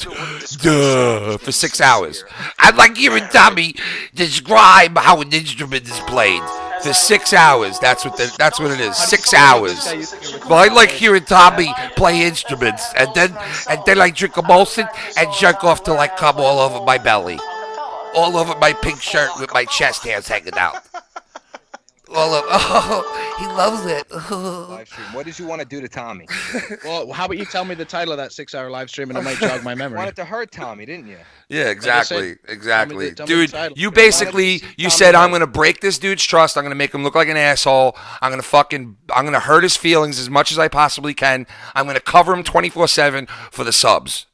Duh, for 6 hours. I like hearing Tommy describe how an instrument is played for 6 hours. That's what it is. 6 hours. Well, I like hearing Tommy play instruments, and then I drink a Molson and jerk off till I come all over my belly, all over my pink shirt with my chest hairs hanging out. Oh, he loves it. Live stream. What did you want to do to Tommy? Well, how about you tell me the title of that 6-hour live stream and it might jog my memory. Wanted to hurt Tommy, didn't you? Yeah, exactly, exactly. tell me the Dude, title. you basically, you said, I'm going to break this dude's trust. I'm going to make him look like an asshole. I'm going to hurt his feelings as much as I possibly can. I'm going to cover him 24/7 for the subs.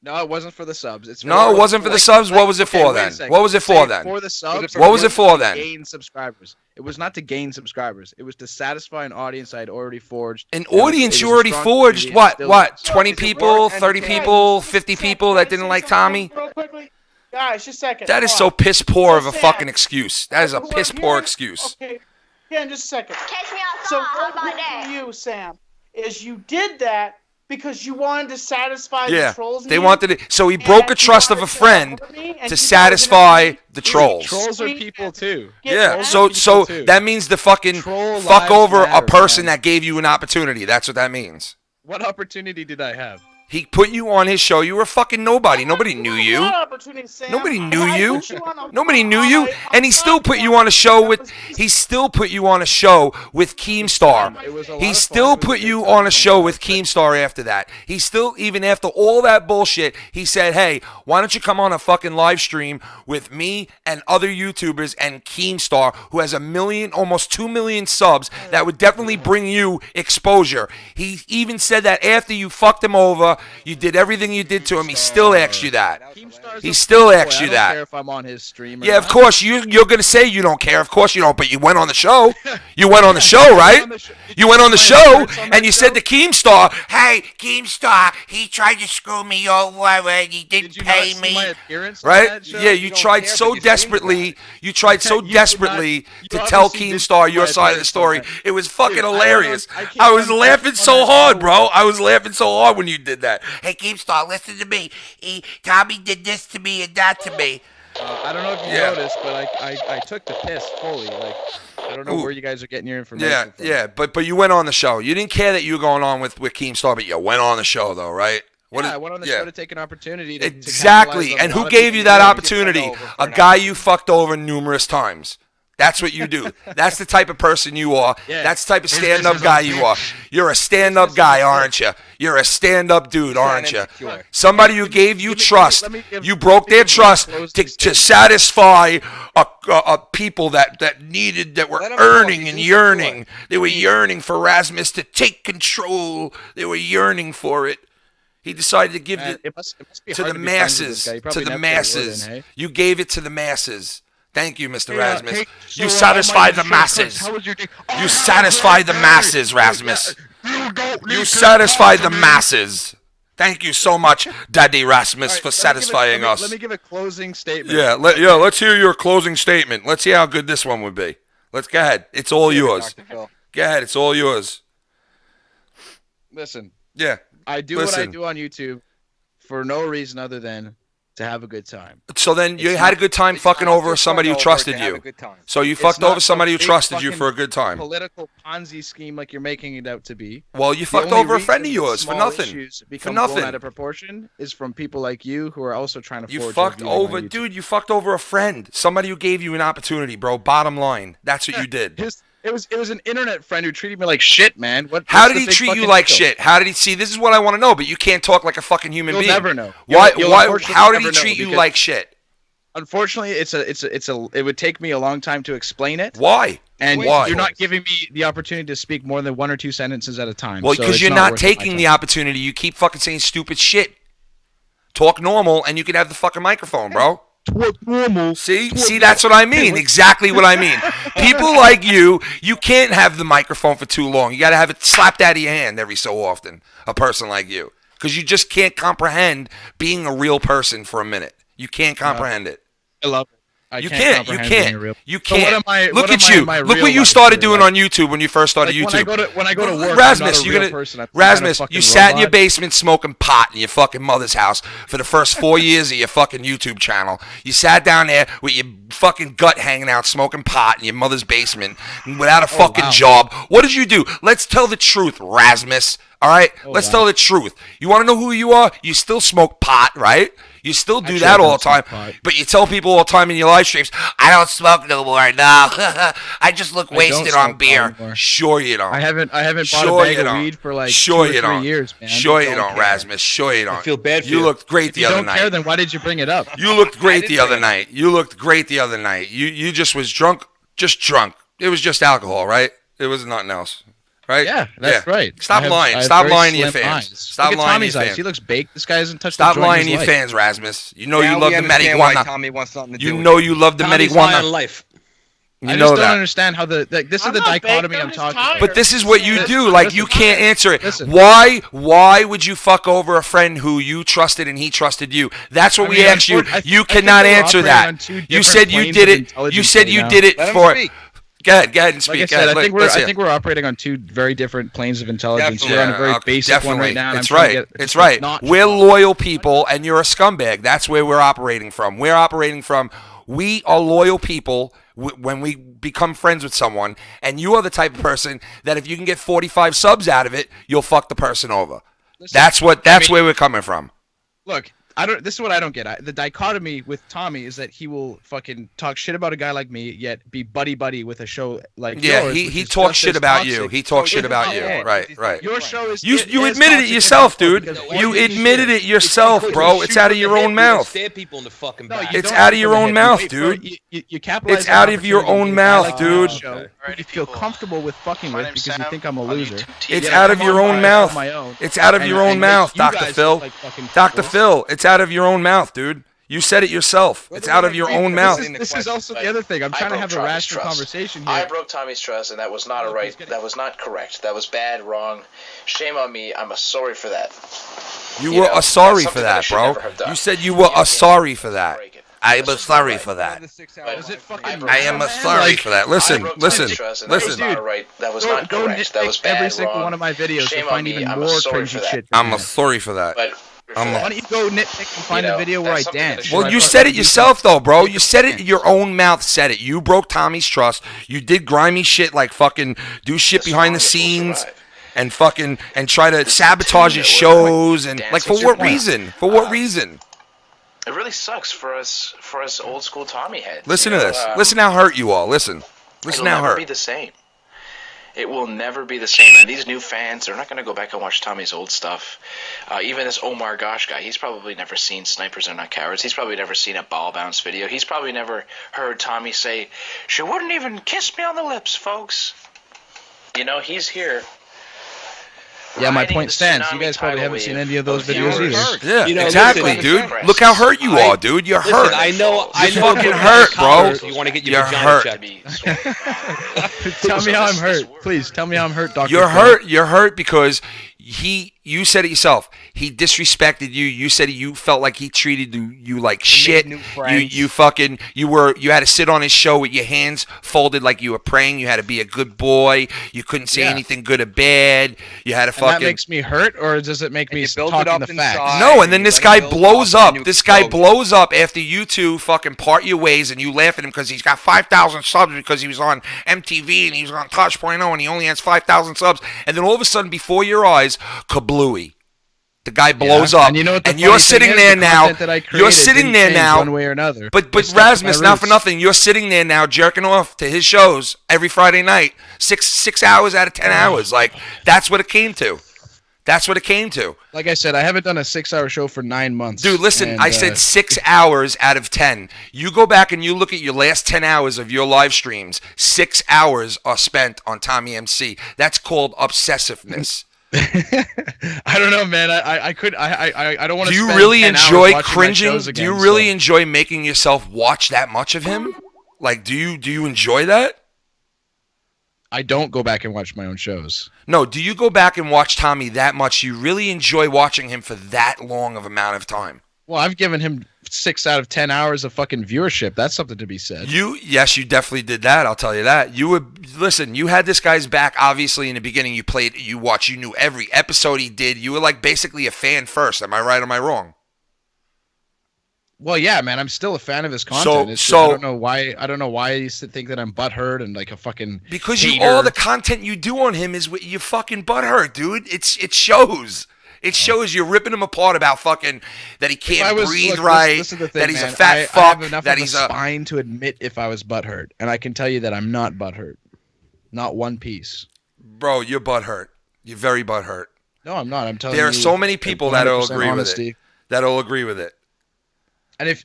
No, it wasn't for the subs. It's No, it wasn't for the subs. What was it for wait a then? second. What was it for then? For the subs. What was it for to then? Gain subscribers. It was not to gain subscribers. It was to satisfy an audience I had already forged. An It was- audience it you was a already strong forged? community. What? Still What? is. 20 people? 30 people? 50 people that didn't like Tommy? Real quickly. Guys, just a second. That is Hold so on. piss poor of a Sam, fucking excuse. That is a we're piss poor hearing- excuse. Okay. Okay, just a second. Catch me outside. So How what about I'm that? hearing from you, Sam, is you did that because you wanted to satisfy Yeah, the trolls. they wanted it. So he broke a trust of a friend to satisfy the trolls. Trolls are people too. Yeah, Trolls so are people too. that means to fucking Troll fuck lives over a matter, person man. that gave you an opportunity. That's what that means. What opportunity did I have? He put you on his show. You were fucking nobody. Nobody knew you. Nobody knew you. Nobody knew you. And he still put you on a show with. He still put you on a show with Keemstar. He still put you on a show with Keemstar after that. He still, even after all that bullshit, he said, "Hey, why don't you come on a fucking live stream with me and other YouTubers and Keemstar, who has 1 million, almost 2 million subs, that would definitely bring you exposure." He even said that after you fucked him over. You did everything you did to him. He still asked you that. He still asked you I that. don't care if I'm on his stream or Yeah, not. of course. You're going to say you don't care. Of course you don't. But you went on the show. You went on the show, right? You went on the show, and you said to Keemstar, "Hey, Keemstar, he tried to screw me over, and he didn't pay me." Right? Yeah, you tried so desperately. You tried so desperately to tell Keemstar your side of the story. It was fucking hilarious. I was laughing so hard, bro. I was laughing so hard when you did that. "Hey, Keemstar, listen to me. Tommy did this to me and that to me." I don't know if you noticed, but I took the piss fully. Like, I don't know where you guys are getting your information from. Yeah, but you went on the show. You didn't care that you were going on with Keemstar, but you went on the show, though, right? I went on the show to take an opportunity. Exactly. And who gave you that opportunity? A guy you fucked over numerous times. That's what you do. That's the type of person you are. Yeah. That's the type of stand-up guy you are. You're a stand-up guy, aren't you? You're a stand-up dude, aren't you? Somebody who gave you trust. You broke their trust to satisfy a people that were earning and yearning. They were yearning for Rasmus to take control. They were yearning for it. He decided to give it to the masses. To the masses. You gave it to the masses. Thank you, Mr. Rasmus. You satisfied the masses. You satisfied the masses, Rasmus. You satisfied the masses. Thank you so much, Daddy Rasmus, for satisfying us. Let me give a closing statement. Yeah, let's hear your closing statement. Let's see how good this one would be. Let's go ahead. It's all yours. Go ahead. It's all yours. Listen. Yeah. I do what I do on YouTube for no reason other than to have a good time. So then you had a good time fucking over somebody who trusted you. So you fucked over somebody who trusted you for a good time. Political Ponzi scheme like you're making it out to be. Well, you fucked over a friend of yours for nothing. For nothing. Out of proportion is from people like you who are also trying to. You fucked over, dude. You fucked over a friend. Somebody who gave you an opportunity, bro. Bottom line, that's what you did. It was an internet friend who treated me like shit, man. How did he treat you like shit? How did he see? This is what I want to know, but you can't talk like a fucking human being. You'll never know. Why? How did he treat you like shit? Unfortunately, it would take me a long time to explain it. Why? And why? You're not giving me the opportunity to speak more than 1 or 2 sentences at a time. Well, because you're not taking the opportunity. You keep fucking saying stupid shit. Talk normal, and you can have the fucking microphone, bro. Normal. See, that's what I mean. Exactly what I mean. People like you can't have the microphone for too long. You got to have it slapped out of your hand every so often. A person like you, because you just can't comprehend being a real person for a minute. You can't comprehend it. I love it. You can't. You can't. Look at you. Look Look what you started doing on YouTube when you first started YouTube. When I go to work, Rasmus, Rasmus, you sat in your basement smoking pot in your fucking mother's house for the first 4 years of your fucking YouTube channel. You sat down there with your fucking gut hanging out, smoking pot in your mother's basement without a fucking job. What did you do? Let's tell the truth, Rasmus. All right? Let's tell the truth. You want to know who you are? You still smoke pot, right? You still do that all the time, but you tell people all the time in your live streams, "I don't smoke no more. No, I just look wasted on beer." Sure you don't. I haven't bought a bag of weed for like 2 or 3 years, man. Sure you don't, Rasmus. Sure you don't. I feel bad for you. You looked great the other night. If you don't care, then why did you bring it up? You looked great the other night. You looked great the other night. You just was drunk, just drunk. It was just alcohol, right? It was nothing else. Right? Yeah, that's right. Stop lying. Stop lying to your fans. Stop lying to your fans. He looks baked. This guy hasn't touched Stop the joint lying to in your his fans, Rasmus. You know you Now love we the understand why marijuana. Tommy wants something to do You with know it. you love the Tommy's lying on marijuana. life. I just don't understand how this is the dichotomy I'm talking about. But this is what you do. Like, you can't answer it. Listen. Why would you fuck over a friend who you trusted and he trusted you? That's what we asked you. You cannot answer that. You said you did it. You said you did it for. Go ahead and speak. Like I said, I think we're operating on two very different planes of intelligence. Definitely. You're on a very basic one right now. It's right. It's right. We're loyal people, and you're a scumbag. That's where we're operating from. We are loyal people when we become friends with someone, and you are the type of person that if you can get 45 subs out of it, you'll fuck the person over. Listen, that's where we're coming from. Look, this is what I don't get. The dichotomy with Tommy is that he will fucking talk shit about a guy like me, yet be buddy with a show like yours. Yeah, he talks shit about you. He talks shit about you. Right. Your show is you admitted it yourself, dude. You admitted it yourself, bro. It's out of your own mouth. Stab people in the fucking back. It's out of your own mouth, dude. You capitalize. It's out of your own mouth, dude. You feel comfortable with fucking with because you think I'm a loser. It's out of your own mouth. It's out of your own mouth, Dr. Phil. Dr. Phil, it's out of your own mouth, dude. You said it yourself. It's out of your own mouth. This is also the other thing. I'm trying to have a rational conversation here. I broke Tommy's trust, and that was not that was not correct. That was bad, wrong. Shame on me. I'm sorry for that. You were sorry for that, bro. You said you were sorry for that. I am sorry for that. I am sorry for that. Listen. That was not correct. That was bad, every single one of my videos to find even more cringy shit. I'm sorry for that. Why don't you go nitpick and find a video where I dance? Well, you said it yourself, though, bro. You said it. Your own mouth said it. You broke Tommy's trust. You did grimy shit like fucking do shit behind the scenes and fucking and try to sabotage his shows and like for what reason? For what reason? It really sucks for us old school Tommy heads. Listen to this. Listen how hurt you are. Listen how hurt. It'll never be the same. It will never be the same. And these new fans, they're not going to go back and watch Tommy's old stuff. Even this Omar Gosh guy, he's probably never seen Snipers Are Not Cowards. He's probably never seen a Ball Bounce video. He's probably never heard Tommy say, "She wouldn't even kiss me on the lips, folks." You know, he's here. Yeah, my point stands. You guys probably haven't seen any of those videos either. Yeah, exactly, dude. Look how hurt you are, dude. You're hurt. I know. You're fucking hurt, bro. You want to get your vagina checked. Tell me how I'm hurt. Please, tell me how I'm hurt, Doctor. You're hurt. You're hurt because you said it yourself. He disrespected you. You said you felt like he treated you like shit. You had to sit on his show with your hands folded like you were praying. You had to be a good boy. You couldn't say anything good or bad. You had to fucking. And that makes me hurt, or does it make me talking the facts? No, and then this guy blows up. This guy blows up after you two fucking part your ways, and you laugh at him because he's got 5,000 subs because he was on MTV and he was on Touch.0 and he only has 5,000 subs, and then all of a sudden before your eyes, kablooey. The guy blows up, and you know what and you're sitting there now. You're sitting there now, one way or another. But Rasmus, not for nothing, you're sitting there now, jerking off to his shows every Friday night, 6 hours out of 10 hours. Like that's what it came to. That's what it came to. Like I said, I haven't done a 6-hour show for 9 months. Dude, listen, I said 6 hours out of 10. You go back and you look at your last 10 hours of your live streams. 6 hours are spent on TommyNC. That's called obsessiveness. I don't know, man. I don't want to. Do you really enjoy cringing? Do you really enjoy making yourself watch that much of him? Like, do you enjoy that? I don't go back and watch my own shows. No, do you go back and watch Tommy that much? You really enjoy watching him for that long of amount of time? Well, I've given him 6 out of 10 hours of fucking viewership. That's something to be said. Yes, you definitely did that. I'll tell you that. You had this guy's back. Obviously, in the beginning, you watched, you knew every episode he did. You were like basically a fan first. Am I right? Or am I wrong? Well, yeah, man. I'm still a fan of his content. I don't know why. I don't know why you think that I'm butthurt and like a fucking. Because hater. all the content you do on him is you fucking butthurt, dude. It shows. It shows you're ripping him apart about fucking that he can't breathe right, that he's a fat fuck, I have enough that of he's a spine to admit if I was butthurt, and I can tell you that I'm not butthurt, not one piece. Bro, you're butthurt. You're very butthurt. No, I'm not. I'm telling you. There are so many people that'll agree with it. That'll agree with it. And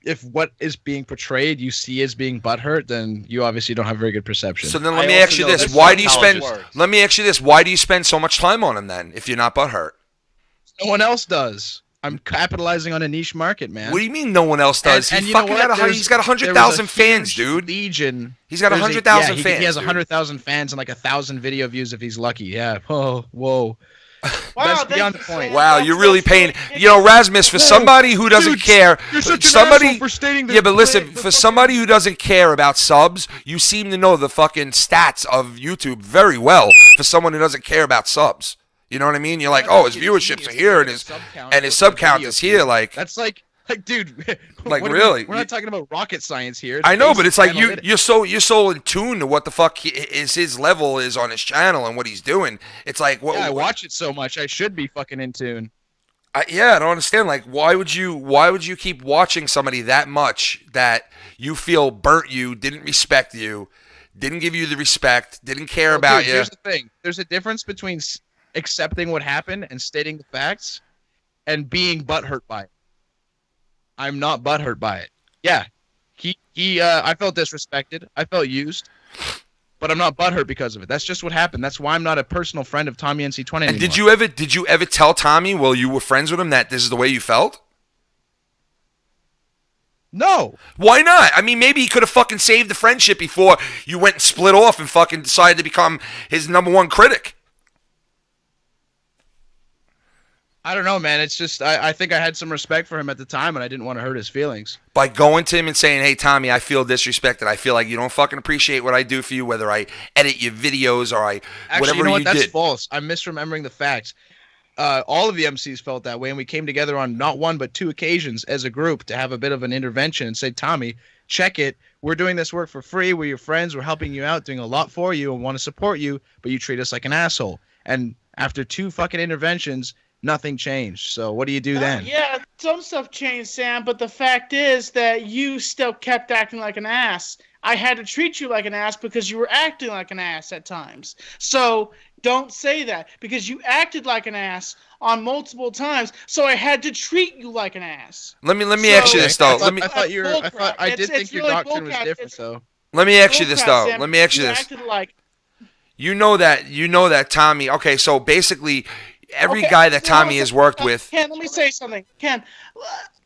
if what is being portrayed you see as being butthurt, then you obviously don't have very good perception. So then let me ask you this: Why do you spend? Let me ask you this: Why do you spend so much time on him then, if you're not butthurt? No one else does. I'm capitalizing on a niche market, man. What do you mean no one else does? He's got 100,000 fans, dude. Legion. He's got 100,000 fans. He has 100,000 fans and like 1,000 video views if he's lucky. Yeah. Oh, whoa. That's beyond the point. Wow, you're really paying. You know, Rasmus, for somebody who doesn't care, you're such an somebody. asshole for stating the, Yeah, but listen, for somebody who doesn't care about subs, you seem to know the fucking stats of YouTube very well. For someone who doesn't care about subs, you know what I mean? You're like, oh, his viewerships are here and his sub count is here. Like that's like, dude. Like really? We're not talking about rocket science here. I know, but it's like you're so in tune to what the fuck his level is on his channel and what he's doing. It's like I watch it so much, I should be fucking in tune. I don't understand. Like, why would you keep watching somebody that much that you feel burnt you, didn't respect you, didn't give you the respect, didn't care about you? Here's the thing: there's a difference between accepting what happened and stating the facts, and being butthurt by it. I'm not butthurt by it. Yeah, I felt disrespected. I felt used, but I'm not butthurt because of it. That's just what happened. That's why I'm not a personal friend of TommyNC 20 anymore. And did you ever tell Tommy while you were friends with him that this is the way you felt? No. Why not? I mean, maybe he could have fucking saved the friendship before you went and split off and fucking decided to become his #1 critic. I don't know, man. It's just I think I had some respect for him at the time, and I didn't want to hurt his feelings. By going to him and saying, hey, Tommy, I feel disrespected. I feel like you don't fucking appreciate what I do for you, whether I edit your videos or whatever you know what? you That's did. false. I'm misremembering the facts. All of the MCs felt that way, and we came together on not one but 2 occasions as a group to have a bit of an intervention and say, Tommy, check it. We're doing this work for free. We're your friends. We're helping you out, doing a lot for you, and want to support you, but you treat us like an asshole. And after 2 fucking interventions, nothing changed. So what do you do then? Yeah, some stuff changed, Sam, but the fact is that you still kept acting like an ass. I had to treat you like an ass because you were acting like an ass at times. So don't say that, because you acted like an ass on multiple times. So I had to treat you like an ass. Let me ask you this though. I did think your doctrine was different though. Let me ask you this though. Let me ask you this. You know that Tommy. Okay, so basically, every guy that Tommy has worked with. Ken, let me say something. Ken,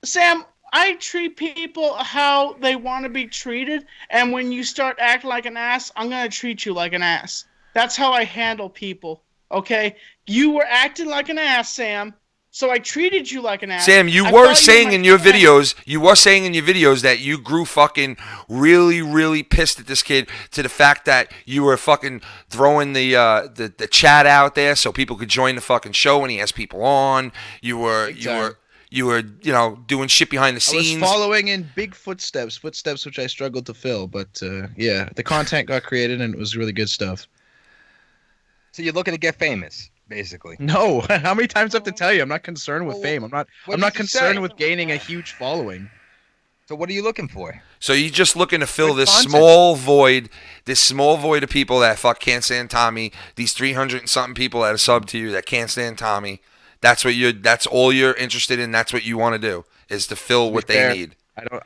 Sam, I treat people how they want to be treated, and when you start acting like an ass, I'm gonna treat you like an ass. That's how I handle people. Okay, you were acting like an ass, Sam. So I treated you like an ass. Sam, you were saying in your videos that you grew fucking really, really pissed at this kid to the fact that you were fucking throwing the chat out there so people could join the fucking show when he has people on. You were doing shit behind the scenes. I was following in big footsteps which I struggled to fill, but yeah, the content got created and it was really good stuff. So you're looking to get famous, basically. No, how many times do I have to tell you? I'm not concerned with fame. I'm not concerned with gaining a huge following. So what are you looking for? So you're just looking to fill this small void of people that can't stand Tommy. These 300 and something people that are sub to you that can't stand Tommy. That's all you're interested in. That's what you want to do, is to fill what they need.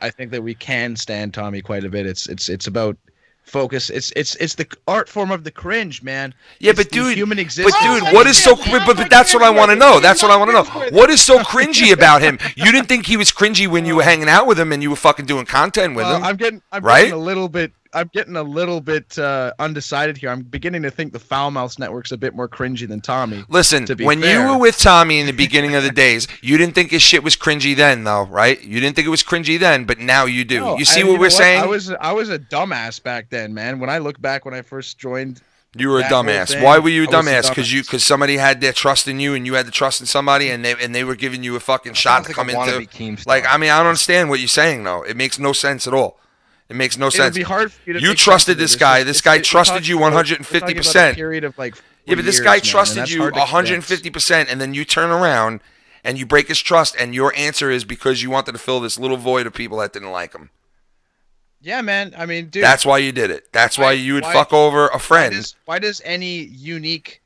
I think that we can stand Tommy quite a bit. It's about focus. It's the art form of the cringe, man. Yeah, it's but dude, human existence. what is so? But that's what I want to know. That's what I want to know. What is so cringy about him? You didn't think he was cringy when you were hanging out with him and you were fucking doing content with him. I'm getting a little bit undecided here. I'm beginning to think the Foul Mouth Network's a bit more cringy than Tommy. Listen, when you were with Tommy in the beginning of the days, you didn't think his shit was cringy then, though, right? You didn't think it was cringy then, but now you do. No, you see what we're saying? I was a dumbass back then, man. When I look back when I first joined, you were a dumbass. Why were you a dumbass? Because somebody had their trust in you, and you had the trust in somebody, and they were giving you a fucking shot to come into. Like, I mean, I don't understand what you're saying though. It makes no sense at all. It makes no sense. It would be hard for you to you trusted this guy. This guy trusted you 150%. Period of like yeah, but this guy trusted you 150%, and then you turn around and you break his trust, and your answer is because you wanted to fill this little void of people that didn't like him. Yeah, man. I mean, dude. That's why you did it. That's why you would fuck over a friend. Why does any unique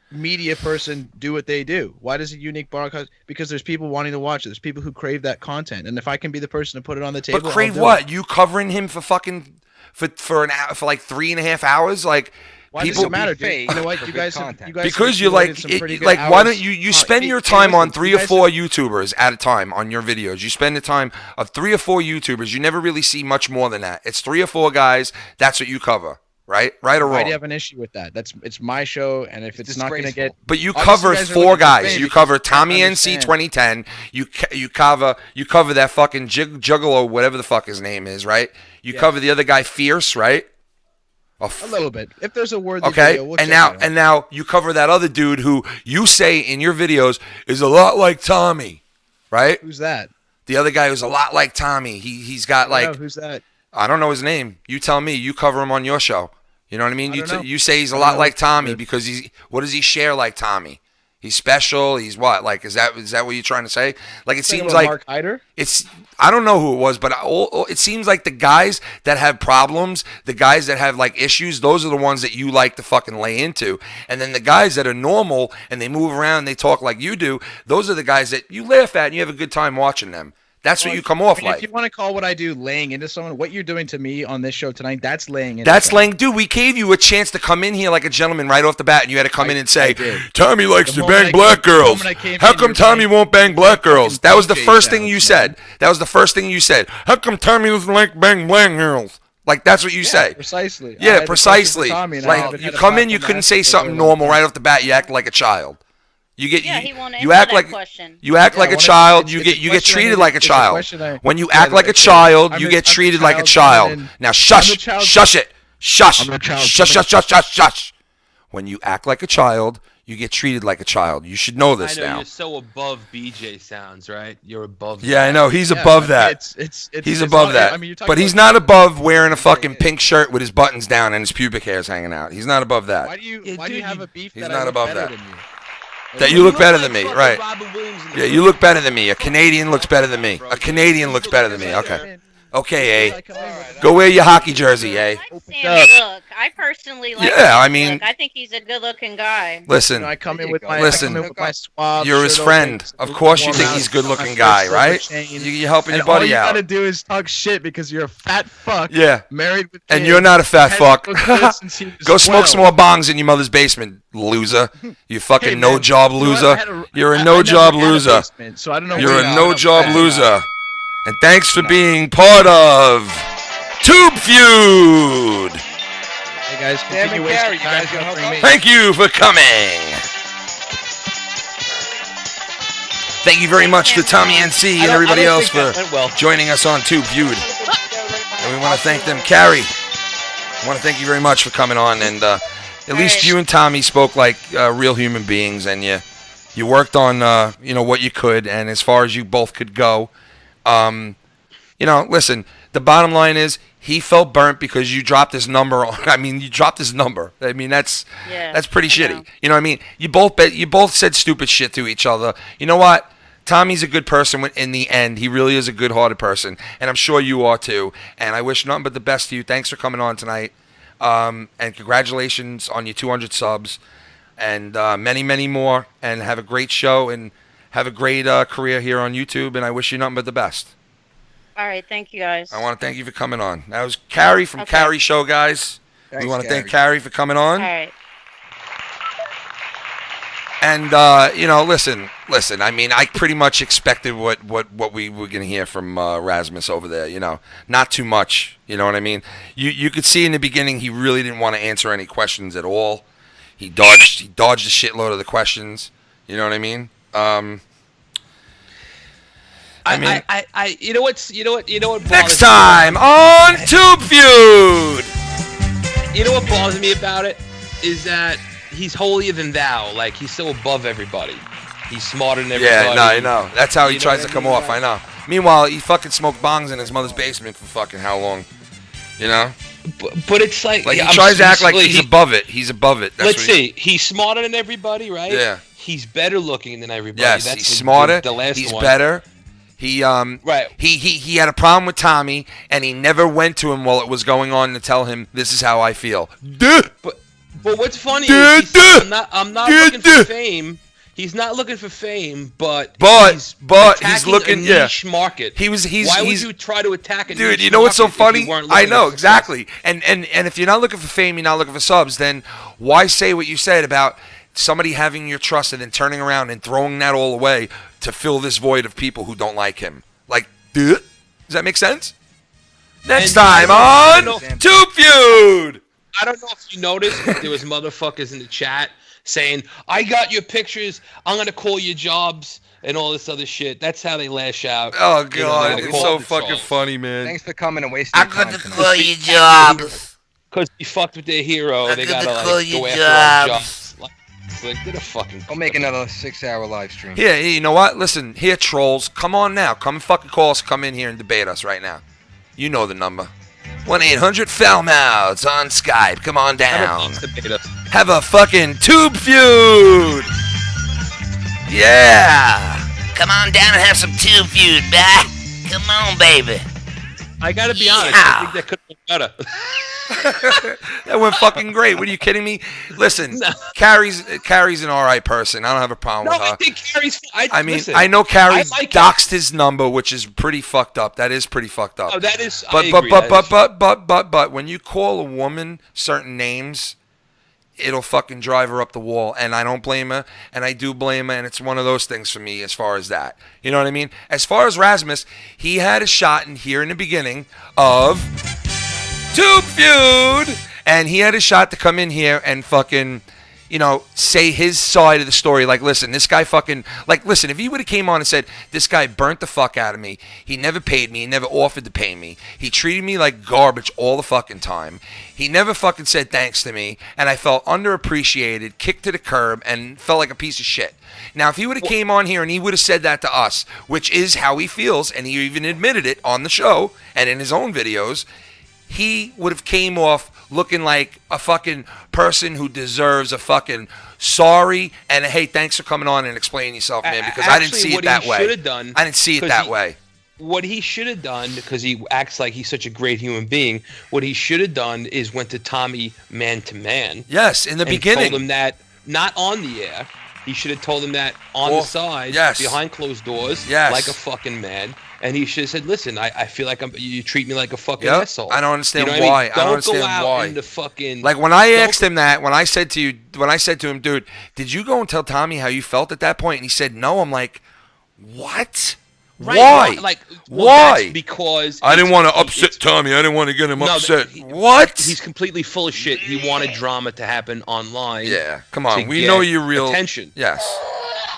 media person do what they do? Why does a unique broadcast? Because there's people wanting to watch it. There's people who crave that content, and if I can be the person to put it on the table, but crave what? You covering him for fucking for like 3.5 hours? Like, why does it matter, dude? You know what? You guys because you're like why don't you spend your time on 3 or 4 YouTubers at a time on your videos? You spend the time of 3 or 4 YouTubers. You never really see much more than that. It's 3 or 4 guys. That's what you cover. right? Right or Why wrong? do you have an issue with that? It's my show, and if it's not going to get, but you obviously cover you guys are 4 looking for guys. fame You because cover you can't TommyNC understand. 2010. You cover that fucking Juggalo, whatever the fuck his name is, right? You cover the other guy, Fierce, right? A little bit. If there's a word, okay. Video, we'll and check it out. now you cover that other dude who you say in your videos is a lot like Tommy, right? Who's that? The other guy who's a lot like Tommy. He's got like who's that? I don't know his name. You tell me. You cover him on your show. You know what I mean? I don't know. You say he's a I lot don't like know. Tommy because what does he share like Tommy? He's special. He's what? Like is that what you're trying to say? Like it seems like Mark Hyder? I don't know who it was, but it seems like the guys that have problems, the guys that have like issues, those are the ones that you like to fucking lay into. And then the guys that are normal and they move around, and they talk like you do, those are the guys that you laugh at and you have a good time watching them. That's what you come off like. If you want to call what I do laying into someone, what you're doing to me on this show tonight, that's laying into That's someone. laying. Dude, we gave you a chance to come in here like a gentleman right off the bat, and you had to come in and say, Tommy likes to bang black girls. How come Tommy won't bang black girls? That was the first thing you said. That was the first thing you said. How come Tommy doesn't like bang black girls? Like, that's what you say. Precisely. Yeah, precisely. Like, you come in, you couldn't say something normal right off the bat. You act like a child. You get he won't you answer act that like question. you act like a child. You get treated like a child. When you act like a child, you get treated like a child. Now shush, shush it, shush, shush, shush, shush, shush, shush. When you act like a child, you get treated like a child. You should know this I know now. you're so above BJ sounds, right? You're above. Yeah, that. I know he's above that. He's above that. I mean, you're talking But he's about- not above wearing a fucking pink shirt with his buttons down and his pubic hairs hanging out. He's not above that. Why do you have a beef He's that not I look above better that. than you? That you look better than me, right? Yeah, you look better than me. A Canadian looks better than me. A Canadian looks better than me. Okay. Okay, eh? Go wear your hockey jersey, eh? Sam's look. I personally like Yeah, I Sam's mean- look. I think he's a good-looking guy. Listen, I come in with my swab. you're his shirt friend. open, Of course you warm think out, he's a good-looking my guy, silver right? chain, You're helping and your buddy all you out. gotta do is talk shit because you're a fat fuck. Yeah. Married with And kids, you're not a fat had fuck. those kids since he was Go smoke 12. some more bongs in your mother's basement, loser. You fucking Hey, man, no-job you know what? loser. I had a- You're a I no-job never had a loser. basement, so I don't know You're what a you- no-job loser. And thanks for being part of Tube Feud. Hey guys, Sam continue and wasting Carrie, you time guys gonna covering help me. out? Thank you for coming. Thank you very much to TommyNC and everybody else for joining us on Tube Feud. And we want to thank them. Carrie, I want to thank you very much for coming on. And at least you and Tommy spoke like real human beings, and you worked on what you could, and as far as you both could go. Listen, the bottom line is he felt burnt because you dropped his number. You dropped his number. I mean, that's pretty shitty. You know what I mean? You both said stupid shit to each other. You know what? Tommy's a good person in the end. He really is a good-hearted person, and I'm sure you are too. And I wish nothing but the best to you. Thanks for coming on tonight, and congratulations on your 200 subs, and many, many more. And have a great show, and have a great career here on YouTube. And I wish you nothing but the best. All right, thank you guys. I want to thank you for coming on. That was Carrie from Carrie Show, guys. Thanks, we want to thank Carrie. Carrie for coming on. All right. And listen. I mean, I pretty much expected what we were gonna hear from Rasmus over there. Not too much. You know what I mean? You could see in the beginning he really didn't want to answer any questions at all. He dodged a shitload of the questions. You know what I mean? You know what? Next time on Tube Feud. You know what bothers me about it is that he's holier than thou. Like he's so above everybody. He's smarter than everybody. Yeah, no, I know. That's how he You know tries what to I come mean? off. I know. Meanwhile, he fucking smoked bongs in his mother's basement for fucking how long? You know? But it's like He tries to act like he's above it. He's above it. That's Let's what see. He's smarter than everybody, right? Yeah. He's better looking than everybody. Yes, That's he's smarter. The last he's one. better. He Right. He had a problem with Tommy, and he never went to him while it was going on to tell him this is how I feel. Duh. But what's funny is I'm not looking for fame. He's not looking for fame, but he's attacking looking a niche market. Why would he's you try to attack a niche dude? You know what's so market if you funny? weren't I looking know for exactly. And if you're not looking for fame, you're not looking for subs. Then why say what you said about somebody having your trust and then turning around and throwing that all away to fill this void of people who don't like him? Like, duh? Does that make sense? Next time on Tube Feud. I don't know if you noticed, but there was motherfuckers in the chat saying, "I got your pictures. I'm gonna call your jobs." And all this other shit. That's how they lash out. Oh God, it's so fucking funny, man. Thanks for coming and wasting your time. I could call you jobs. Because he fucked with their hero, they gotta like go after our jobs. Like, get a fucking. I'll make another 6-hour live stream. Yeah, you know what? Listen, here, trolls, come on now, come and fucking call us, come in here and debate us right now. You know the number. 1-800-FOUL-MOUTHs on Skype. Come on down. Have a fucking tube feud. Yeah! Come on down and have some tube feud, bah! Come on, baby. I gotta be honest, I think that could have been better. That went fucking great. What are you kidding me? Listen, Carrie's an alright person. I don't have a problem with her. I think Carrie's. Listen, I know Carrie like doxed his number, which is pretty fucked up. That is pretty fucked up. Oh, that is. But when you call a woman certain names, it'll fucking drive her up the wall, and I don't blame her, and I do blame her, and it's one of those things for me as far as that. You know what I mean? As far as Rasmus, he had a shot in here in the beginning of Tube Feud, and he had a shot to come in here and fucking, you know, say his side of the story. Like, listen, this guy fucking, like, listen, if he would have came on and said, this guy burnt the fuck out of me, he never paid me, he never offered to pay me, he treated me like garbage all the fucking time, he never fucking said thanks to me, and I felt underappreciated, kicked to the curb, and felt like a piece of shit. Now, if he would have came on here and he would have said that to us, which is how he feels, and he even admitted it on the show and in his own videos, he would have came off looking like a fucking person who deserves a fucking sorry and a, hey, thanks for coming on and explaining yourself, man, because I didn't see it that way. I didn't see it that way. What he should have done, because he acts like he's such a great human being, what he should have done is went to Tommy man to man. Yes, in the beginning. Told him that, not on the air. He should have told him that on the side, behind closed doors, like a fucking man. And he should have said, "Listen, I feel like you treat me like a fucking asshole." I don't understand you know why. I mean? I don't understand go out why. into fucking, like when I asked him that, when I said to him, dude, did you go and tell Tommy how you felt at that point? And he said no. I'm like, what? Right, why? Like, why? That's because I didn't want to upset Tommy. I didn't want to get him upset. What? He's completely full of shit. He wanted drama to happen online. Yeah, come on. We know you're real. Attention. Yes.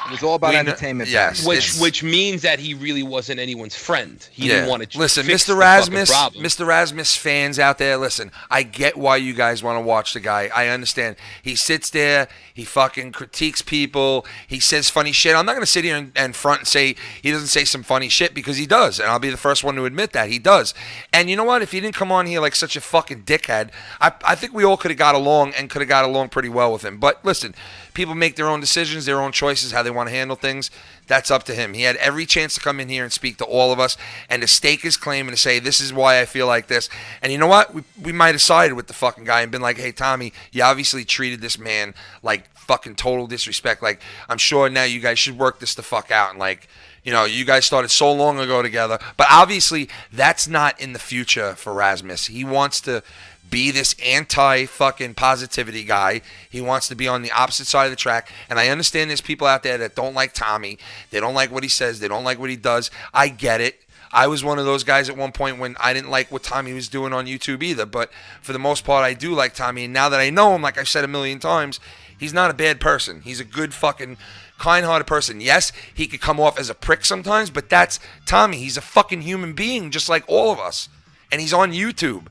It was all about entertainment. Yes. Which means that he really wasn't anyone's friend. He didn't want to listen, fix Mr. Razmuss fans out there, listen, I get why you guys want to watch the guy. I understand. He sits there, he fucking critiques people, he says funny shit. I'm not going to sit here and front and say he doesn't say some funny shit, because he does, and I'll be the first one to admit that. He does. And you know what? If he didn't come on here like such a fucking dickhead, I think we all could have got along and could have got along pretty well with him. But listen, people make their own decisions, their own choices, how they want to handle things. That's up to him. He had every chance to come in here and speak to all of us and to stake his claim and to say, this is why I feel like this. And you know what? We might have sided with the fucking guy and been like, hey, Tommy, you obviously treated this man like fucking total disrespect. Like, I'm sure now you guys should work this the fuck out. And like, you know, you guys started so long ago together. But obviously, that's not in the future for Rasmus. He wants to be this anti-fucking positivity guy. He wants to be on the opposite side of the track. And I understand there's people out there that don't like Tommy. They don't like what he says. They don't like what he does. I get it. I was one of those guys at one point when I didn't like what Tommy was doing on YouTube either. But for the most part, I do like Tommy. And now that I know him, like I've said a million times, he's not a bad person. He's a good fucking kind-hearted person. Yes, he could come off as a prick sometimes, but that's Tommy. He's a fucking human being just like all of us. And he's on YouTube.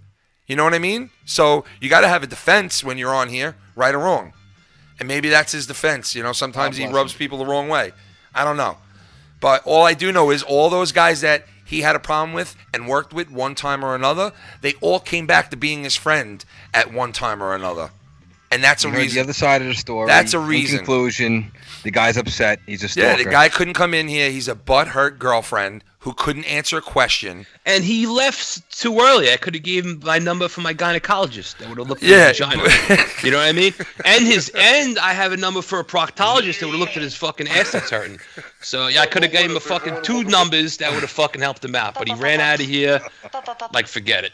You know what I mean? So you got to have a defense when you're on here, right or wrong. And maybe that's his defense. You know, sometimes he rubs people the wrong way. I don't know. But all I do know is all those guys that he had a problem with and worked with one time or another, they all came back to being his friend at one time or another. And that's a reason. The other side of the story. That's a reason. In conclusion, the guy's upset. He's a stalker. Yeah, the guy couldn't come in here. He's a butthurt girlfriend who couldn't answer a question. And he left too early. I could have gave him my number for my gynecologist. That would have looked at his vagina. You know what I mean? And I have a number for a proctologist that would have looked at his fucking ass that's hurting. So yeah, I could have gave him a fucking 2 numbers that would have fucking helped him out. But he ran out of here. Like, forget it.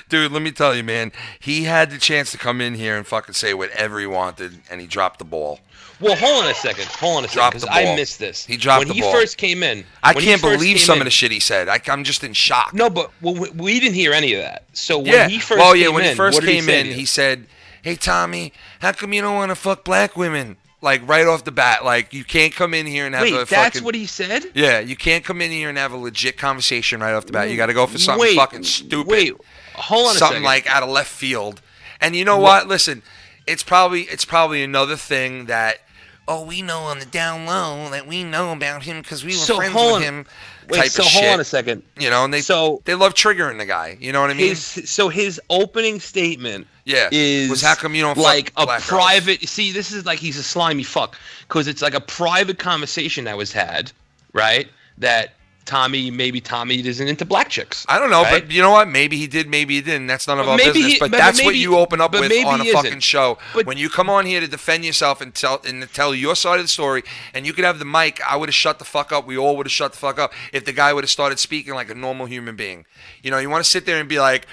Dude, let me tell you, man. He had the chance to come in here and fucking say whatever he wanted, and he dropped the ball. Well, hold on a second, because I missed this. He dropped the ball. When he first came in. I can't believe believe some of the shit he said. I'm just in shock. No, but we didn't hear any of that. So when yeah. he first well, came yeah, when in, he first what did came in, he said, "Hey Tommy, how come you don't want to fuck black women?" Like right off the bat, like you can't come in here and have a that's fucking, what he said? Yeah, you can't come in here and have a legit conversation right off the bat. You got to go for something fucking stupid. Wait, hold on a second. Something like out of left field. And you know what? Listen, it's probably another thing that we know on the down low that we know about him because we were friends with him. Hold on a second. You know, and they love triggering the guy. You know what I mean? His opening statement was how come you don't like fuck a private girls? See, this is like he's a slimy fuck because it's like a private conversation that was had, right? That Tommy isn't into black chicks. I don't know, right? but you know what? Maybe he did, maybe he didn't. That's none of our business. But that's what you open up with on a fucking show. When you come on here to defend yourself and tell your side of the story, and you could have the mic, I would have shut the fuck up. We all would have shut the fuck up if the guy would have started speaking like a normal human being. You know, you want to sit there and be like,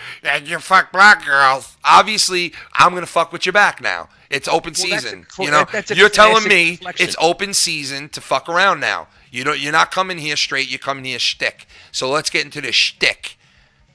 you fuck black girls. Obviously, I'm going to fuck with your back now. It's open season. You're telling me it's open season to fuck around now. You're not coming here straight. You're coming here shtick. So let's get into the shtick.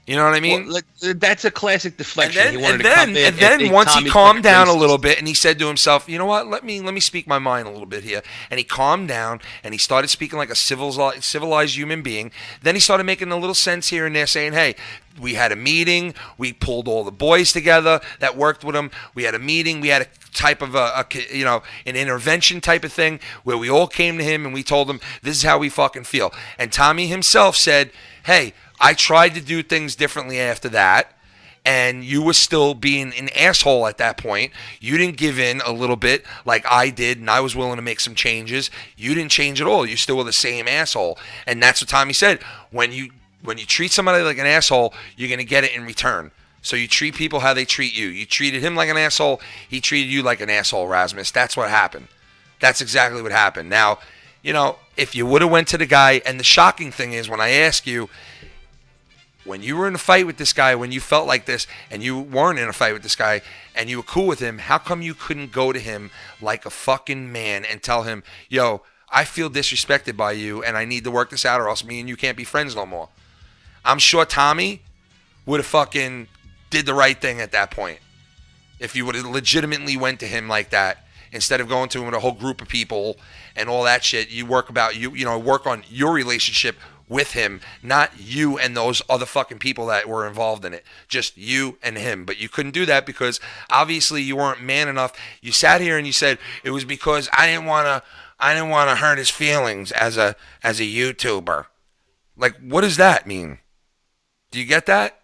You know what I mean? Well, that's a classic deflection. And then once he calmed down a little bit and he said to himself, you know what? Let me speak my mind a little bit here. And he calmed down and he started speaking like a civilized human being. Then he started making a little sense here and there, saying, hey, we had a meeting. We pulled all the boys together that worked with him. We had a meeting. We had a type of an intervention type of thing where we all came to him and we told him this is how we fucking feel. And Tommy himself said, hey, I tried to do things differently after that, and you were still being an asshole at that point. You didn't give in a little bit like I did, and I was willing to make some changes. You didn't change at all. You still were the same asshole. And that's what Tommy said. When you treat somebody like an asshole, you're going to get it in return. So you treat people how they treat you. You treated him like an asshole. He treated you like an asshole, Rasmus. That's what happened. That's exactly what happened. Now, if you would have went to the guy, and the shocking thing is when I ask you, when you were in a fight with this guy, when you felt like this, and you weren't in a fight with this guy, and you were cool with him, how come you couldn't go to him like a fucking man and tell him, yo, I feel disrespected by you, and I need to work this out, or else me and you can't be friends no more? I'm sure Tommy would have fucking did the right thing at that point. If you would have legitimately went to him like that, instead of going to him with a whole group of people and all that shit, you work on your relationship with him, not you and those other fucking people that were involved in it. Just you and him. But you couldn't do that because obviously you weren't man enough. You sat here and you said it was because I didn't want to hurt his feelings as a YouTuber. Like, what does that mean? Do you get that?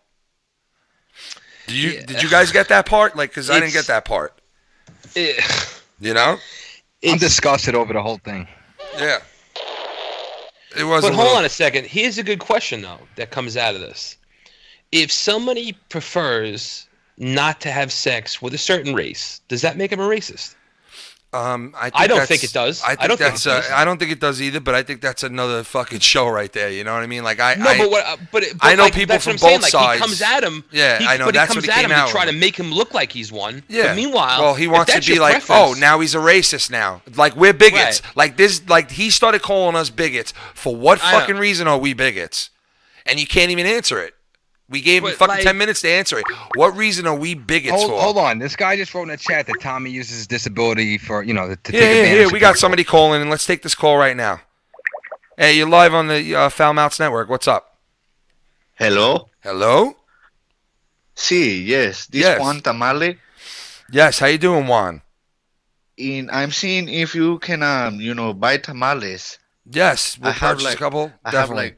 Did you guys get that part? Like, because I didn't get that part. I'm disgusted over the whole thing. Yeah. It was. But hold on a second. Here's a good question though that comes out of this. If somebody prefers not to have sex with a certain race, does that make him a racist? I don't think it does. I don't think it does either. But I think that's another fucking show right there. You know what I mean? Like I know people from both sides. He comes at him. Yeah, I know. That's what he came out to try to make him look like he's one. Yeah. But meanwhile, well, he wants to be like, oh, now he's a racist now. Like we're bigots. Right. Like this. Like he started calling us bigots. For what fucking reason are we bigots? And you can't even answer it. We gave him fucking 10 minutes to answer it. What reason are we bigots for? Hold on. This guy just wrote in the chat that Tommy uses his disability for, to take advantage of we got somebody calling, and let's take this call right now. Hey, you're live on the Foul Mouths Network. What's up? Hello? Hello? Sí, yes. This Juan Tamale. Yes, how you doing, Juan? I'm seeing if you can, buy tamales. Yes, we'll purchase a couple. Definitely.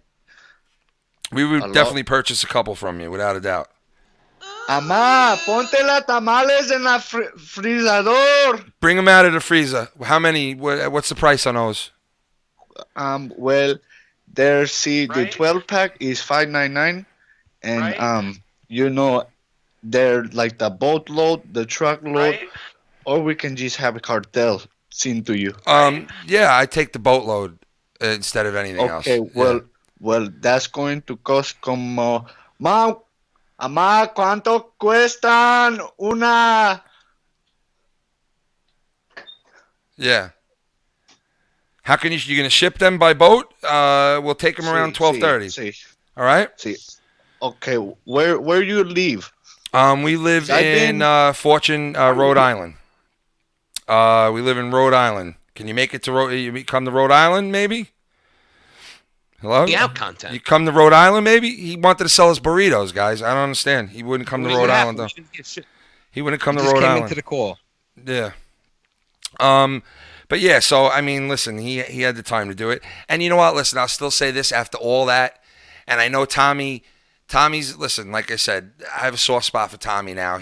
We would definitely purchase a couple from you, without a doubt. Ama, ponte la tamales en la freezador. Bring them out of the freezer. How many? What's the price on those? Well, there's the 12-pack is $5.99, and they're like the boatload, the truckload, or we can just have a cartel sent to you. Yeah, I take the boatload instead of anything else. Okay, well, that's going to cost como... Mamá, ¿cuánto cuestan una... Yeah. How can you gonna ship them by boat? We'll take them around 12:30. All right. Okay, where you live? We live in Fortune, Rhode Island. We live in Rhode Island. Can you make it to you come to Rhode Island, maybe? Hello? Out content. You come to Rhode Island, maybe? He wanted to sell us burritos, guys. I don't understand. He wouldn't come to Rhode Island, though. He wouldn't come to Rhode Island. He just came into the call. Yeah. But yeah, so, I mean, listen, he had the time to do it. And you know what? Listen, I'll still say this after all that. And I know Tommy's, listen, like I said, I have a soft spot for Tommy now.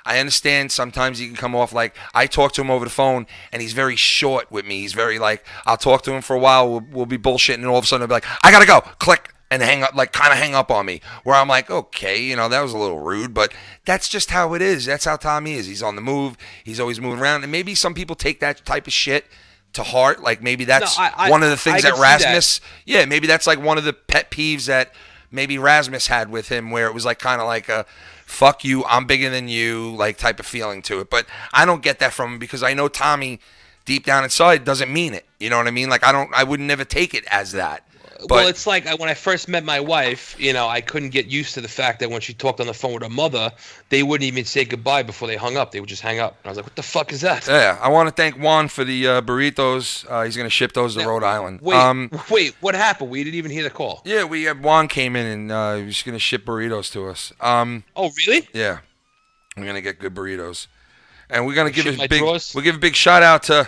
I understand sometimes he can come off like, I talk to him over the phone, and he's very short with me. He's very like, I'll talk to him for a while, we'll be bullshitting, and all of a sudden I'll be like, I gotta go, click, and hang up, like kind of hang up on me. Where I'm like, okay, that was a little rude, but that's just how it is. That's how Tommy is. He's on the move. He's always moving around, and maybe some people take that type of shit to heart. Like maybe that's one of the things that Rasmus, yeah, maybe that's like one of the pet peeves that maybe Rasmus had with him, where it was like kind of like a fuck you, I'm bigger than you, like type of feeling to it. But I don't get that from him because I know Tommy deep down inside doesn't mean it. You know what I mean? Like I would never take it as that. But, well, it's like when I first met my wife, I couldn't get used to the fact that when she talked on the phone with her mother, they wouldn't even say goodbye before they hung up. They would just hang up. And I was like, what the fuck is that? Yeah, I want to thank Juan for the burritos. He's going to ship those to Rhode Island. Wait, what happened? We didn't even hear the call. Yeah, Juan came in and he was going to ship burritos to us. Oh, really? Yeah. We're going to get good burritos. And we're going to give a big shout out to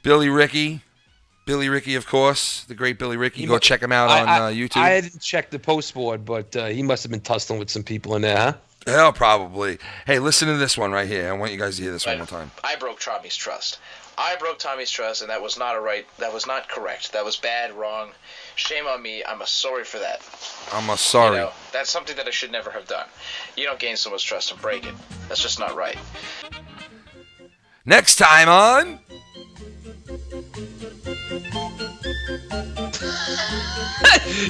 Billy Ricky. Billy Ricky, of course, the great Billy Ricky. Go check him out on YouTube. I didn't check the post board, but he must have been tussling with some people in there, huh? Hell, probably. Hey, listen to this one right here. I want you guys to hear this one more time. I broke Tommy's trust. I broke Tommy's trust, and that was not That was not correct. That was bad, wrong. Shame on me. I'm sorry for that. I'm sorry. That's something that I should never have done. You don't gain someone's trust and break it. That's just not right. Next time on...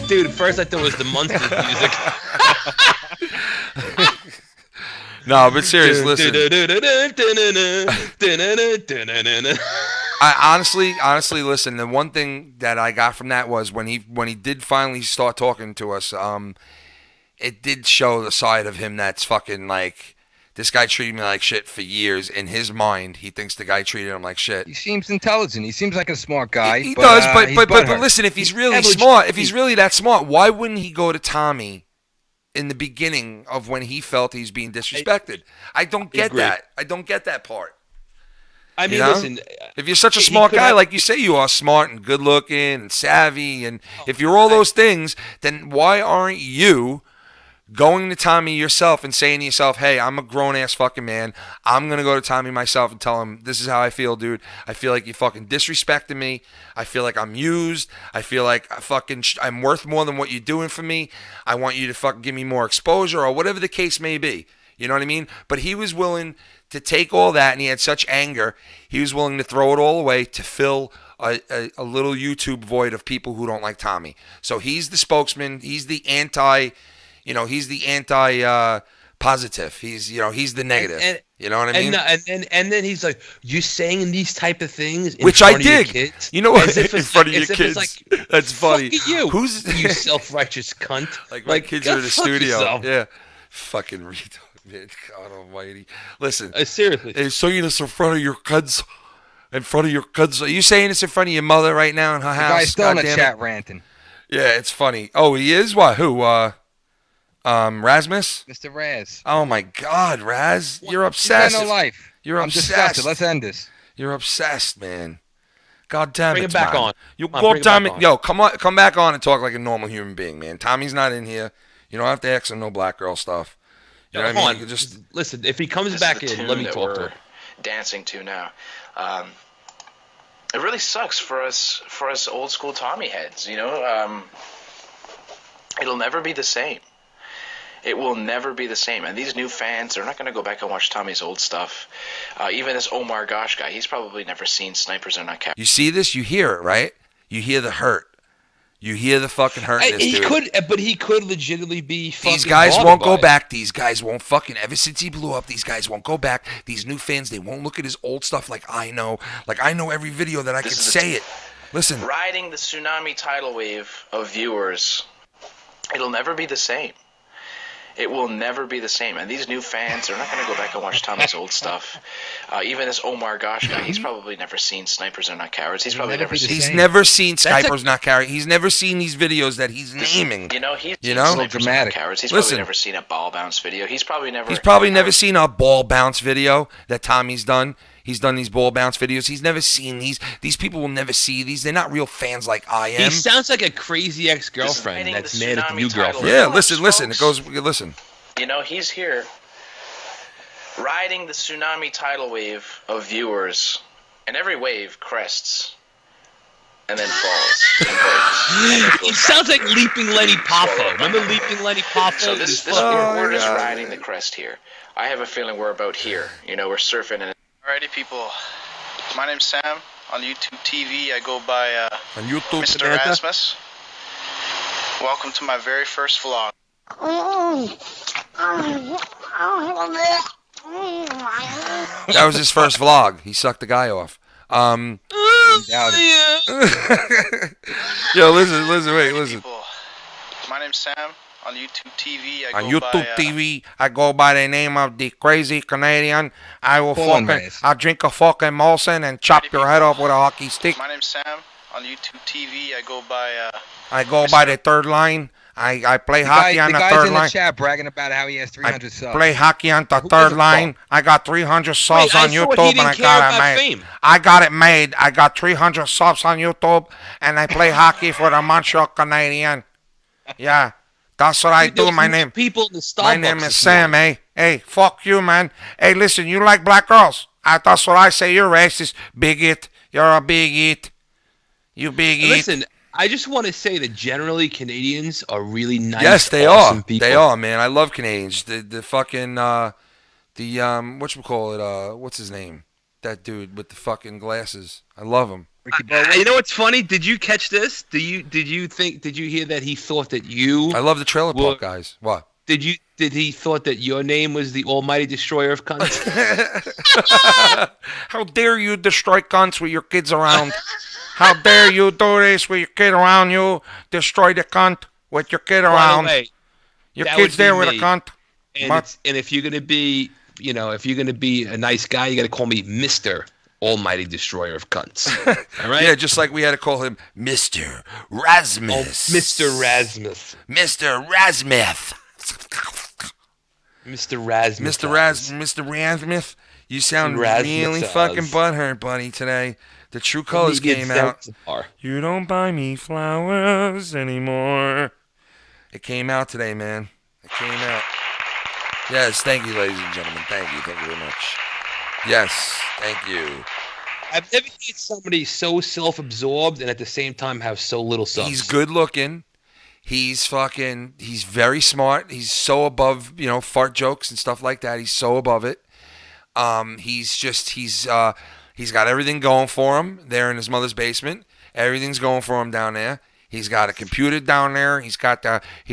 Dude, first I thought it was the Monsters music. No, but serious, listen. I honestly, listen. The one thing that I got from that was when he did finally start talking to us, it did show the side of him that's fucking like, this guy treated me like shit for years. In his mind, he thinks the guy treated him like shit. He seems intelligent. He seems like a smart guy. He does, but listen, if he's really smart, if he's really that smart, why wouldn't he go to Tommy in the beginning of when he felt he's being disrespected? I don't get that. I don't get that part. I mean, listen. If you're such a smart guy, like you say you are, smart and good looking and savvy, and if you're all those things, then why aren't you going to Tommy yourself and saying to yourself, hey, I'm a grown-ass fucking man. I'm going to go to Tommy myself and tell him, this is how I feel, dude. I feel like you fucking disrespected me. I feel like I'm used. I feel like I'm worth more than what you're doing for me. I want you to fucking give me more exposure or whatever the case may be. You know what I mean? But he was willing to take all that, and he had such anger. He was willing to throw it all away to fill a little YouTube void of people who don't like Tommy. So he's the spokesman. He's the positive. He's the negative. You know what I mean? And then he's like, "You saying these type of things, which I did. You know what? In front of your kids. Like, that's funny. Fuck you. You self-righteous cunt? Like my kids are in the studio. Yourself. Yeah, fucking retard, man. God Almighty. Listen, seriously. They're saying this in front of your kids. In front of your kids. Are you saying this in front of your mother right now in her house? The guy's still in the chat ranting. Yeah, it's funny. Oh, he is? What? Who? Rasmus? Mr. Raz. Oh my God, Raz. You're obsessed. You got no life. You're I'm obsessed. Disgusted. Let's end this. You're obsessed, man. God damn bring it, it back man. on. You go, Tommy. Yo, come back on and talk like a normal human being, man. Tommy's not in here. You don't have to ask him no black girl stuff. You know what I mean? You just listen. If he comes back in, let me talk to him. Dancing to now. It really sucks for us old school Tommy heads. It'll never be the same. It will never be the same. And these new fans, they're not going to go back and watch Tommy's old stuff. Even this Oh My Gosh guy, he's probably never seen Snipers Are Not Cowards. You see this? You hear it, right? You hear the hurt. You hear the fucking hurt in this dude. But he could legitimately be fucking These guys bothered won't by go it. back. These guys won't fucking, ever since he blew up, these guys won't go back. These new fans, they won't look at his old stuff like I know. Like I know every video that I can say it. Listen. Riding the tsunami tidal wave of viewers, it'll never be the same. It will never be the same. And these new fans, they're not going to go back and watch Tommy's old stuff. Even this Omar Gosh guy, he's probably never seen Snipers Are Not Cowards. He's probably never seen... He's never seen Snipers Not Cowards. He's never seen these videos that he's naming. You know, he's you know? Snipers Not Cowards. He's probably never seen a ball bounce video. He's probably never seen a ball bounce video that Tommy's done. He's done these ball bounce videos. He's never seen these. These people will never see these. They're not real fans like I am. He sounds like a crazy ex-girlfriend that's mad at the new girlfriend. Yeah, listen. It goes, listen. You know, he's here riding the tsunami tidal wave of viewers, and every wave crests and then falls. He sounds like Leaping Lenny Poffo. Remember Leaping Lenny Poffo? So we're just riding the crest here. I have a feeling we're about here. You know, we're surfing and... Alrighty, people. My name's Sam. On YouTube TV, I go by on YouTube, Mr. Razmuss. Welcome to my very first vlog. That was his first vlog. He sucked the guy off. Yo, listen. My name's Sam. On YouTube TV, I go by the name of the crazy Canadian. I'll drink a fucking Molson and chop your head off with a hockey stick. My name's Sam. On YouTube TV, I go by the third line. I play hockey on the third line. The guy's in the chat bragging about how he has 300 subs. Play hockey on the third line. I got 300 subs on YouTube and I got it made. I got it made. I got 300 subs on YouTube and I play hockey for the Montreal Canadiens. Yeah. That's what I do. My name is Sam, eh? Hey, fuck you, man. Hey, listen, you like black girls? That's what I say. You're racist. Bigot. You're a bigot. You bigot. Listen, I just want to say that generally Canadians are really nice. Yes, they awesome are. People. They are, man. I love Canadians. The fucking whatchamacallit, what's his name? That dude with the fucking glasses. I love him. You know what's funny? Did you catch this? Did you hear that he thought that you... I love the Trailer Park guys. What? Did he thought that your name was the Almighty Destroyer of Cunts? How dare you destroy cunts with your kids around? How dare you do this with your kid around? You destroy the cunt with your kid around. By the way, your kid's there with a cunt. And if you're gonna be, a nice guy, you gotta call me Mr. Almighty Destroyer of Cunts. All right? Yeah, just like we had to call him Mr. Razmuss. Oh, Mr. Razmuss. Mr. Razmuss. Mr. Razmuss. Mr. Razmuss. You sound really fucking butthurt, buddy, today. The True Colors came out. You don't buy me flowers anymore. It came out today, man. It came out. Yes, thank you, ladies and gentlemen. Thank you very much. Yes, thank you. I've never seen somebody so self-absorbed and at the same time have so little subs. He's good looking. He's very smart. He's so above, fart jokes and stuff like that. He's so above it. He's got everything going for him there in his mother's basement. Everything's going for him down there. He's got a computer down there. He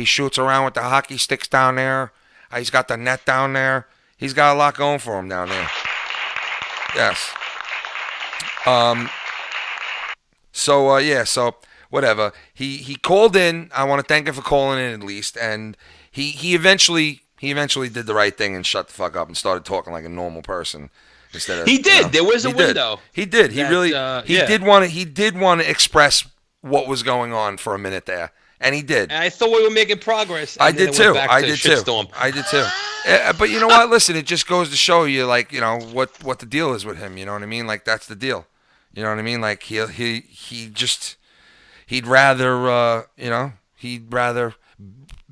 shoots around with the hockey sticks down there. He's got the net down there. He's got a lot going for him down there. Yes. So whatever. He called in. I want to thank him for calling in at least. And he eventually did the right thing and shut the fuck up and started talking like a normal person instead of. He did. There was a window. He did. He did want to express what was going on for a minute there. And he did. And I thought we were making progress. I did too. I did too. But you know what? Listen, it just goes to show you, like, what the deal is with him. You know what I mean? Like, that's the deal. You know what I mean? Like, he'd rather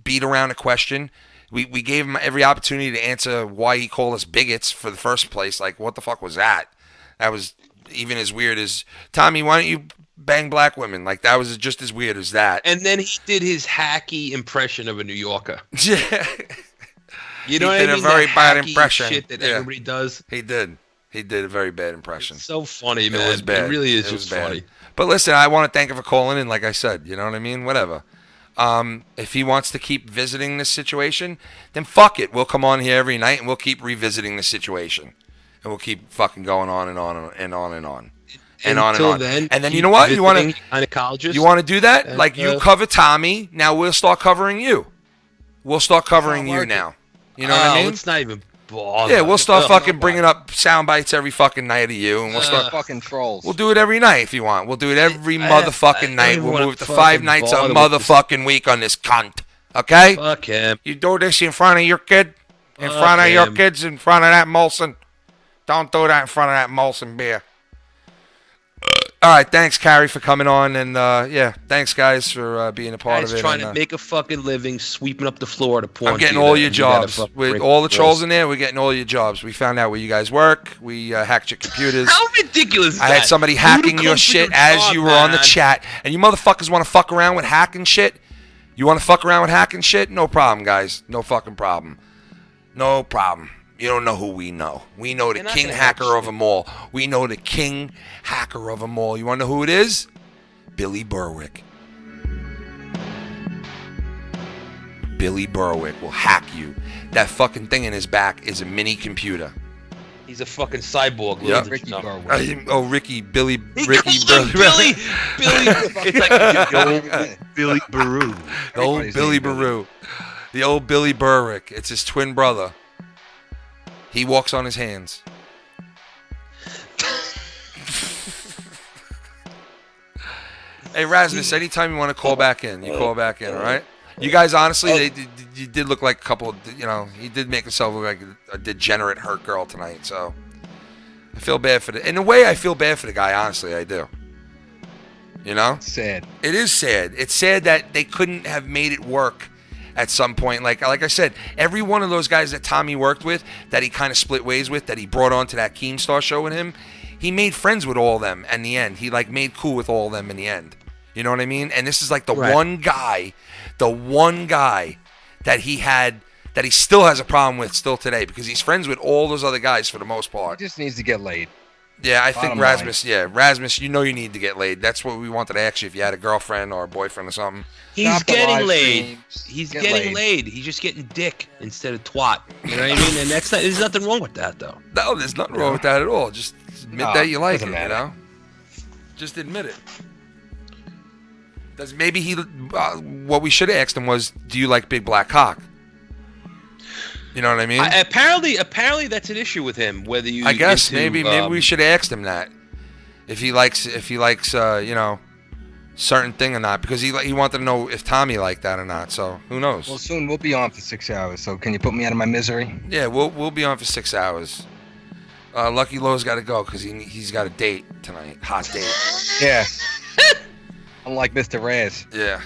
beat around a question. We gave him every opportunity to answer why he called us bigots for the first place. Like, what the fuck was that? That was even as weird as, Tommy, why don't you bang black women? Like, that was just as weird as that. And then he did his hacky impression of a New Yorker. Yeah. You know what I mean? He did a very bad impression. Shit that everybody does. He did. He did a very bad impression. It's so funny, man. It was bad. It really is It was just bad. funny. But listen, I want to thank him for calling in. Like I said, you know what I mean? Whatever. If he wants to keep visiting this situation, then fuck it. We'll come on here every night and we'll keep revisiting the situation, and we'll keep fucking going on and on and on and on. And on and on. Then, and then you know what? You want to do that? And, like you cover Tommy, now we'll start covering you. We'll start covering you now. You know what I mean? It's not even bother. Yeah, we'll start fucking bringing up sound bites every fucking night of you, and we'll start fucking trolls. We'll do it every night if you want. We'll do it every motherfucking night. We'll move it to 5 fucking nights a bother with motherfucking week on this cunt. Okay? Fuck him. You do this in front of your kid, in Fuck front of your him. kids, in front of that Molson. Don't do that in front of that Molson beer. All right, thanks, Carrie, for coming on, and yeah, thanks, guys, for being a part of it. Trying and, to make a fucking living, sweeping up the floor to porn. I'm getting theater, all your and you gotta jobs. fucking With break all the the trolls rules. in there, we're getting all your jobs. We found out where you guys work. We hacked your computers. How ridiculous is I that? had somebody Who hacking comes your for shit your as job, you were on the man? chat. And you motherfuckers want to fuck around with hacking shit? You want to fuck around with hacking shit? No problem, guys. No fucking problem. No problem. You don't know who we know. We know the You're not king gonna hack hacker of them all. We know the king hacker of them all. You want to know who it is? Billy Berwick. Billy Berwick will hack you. That fucking thing in his back is a mini computer. He's a fucking cyborg. Yep. Ricky Billy. He calls him Billy. It's like the old Billy Baru. The old Billy Baru. The old Billy Berwick. It's his twin brother. He walks on his hands. Hey, Rasmus, anytime you want to call back in, you call back in, all right? You guys, honestly, you did look like a couple, he did make himself look like a degenerate hurt girl tonight, so I feel bad for in a way, I feel bad for the guy, honestly, I do. You know? Sad. It is sad. It's sad that they couldn't have made it work at some point. Like I said, every one of those guys that Tommy worked with, that he kind of split ways with, that he brought on to that Keemstar show with him, he made friends with all of them in the end. He made cool with all of them in the end. You know what I mean? And this is like the one guy that he had, that he still has a problem with still today, because he's friends with all those other guys for the most part. He just needs to get laid. Yeah, I think Rasmus, Rasmus, you need to get laid. That's what we wanted to ask you, if you had a girlfriend or a boyfriend or something. He's getting laid. He's getting laid. He's just getting dick instead of twat. You know what I mean? And there's nothing wrong with that, though. No, there's nothing wrong with that at all. Just admit that you like it, doesn't matter. you know? Just admit it. Maybe what we should have asked him was, do you like big black cock? You know what I mean? Apparently that's an issue with him. Whether you, I guess maybe we should have asked him that, if he likes certain thing or not, because he wanted to know if Tommy liked that or not. So who knows? Well, soon we'll be on for 6 hours. So can you put me out of my misery? Yeah, we'll be on for 6 hours. Lucky Lowe's got to go because he's got a date tonight, hot date. Yeah. Unlike Mr. Raz. Yeah.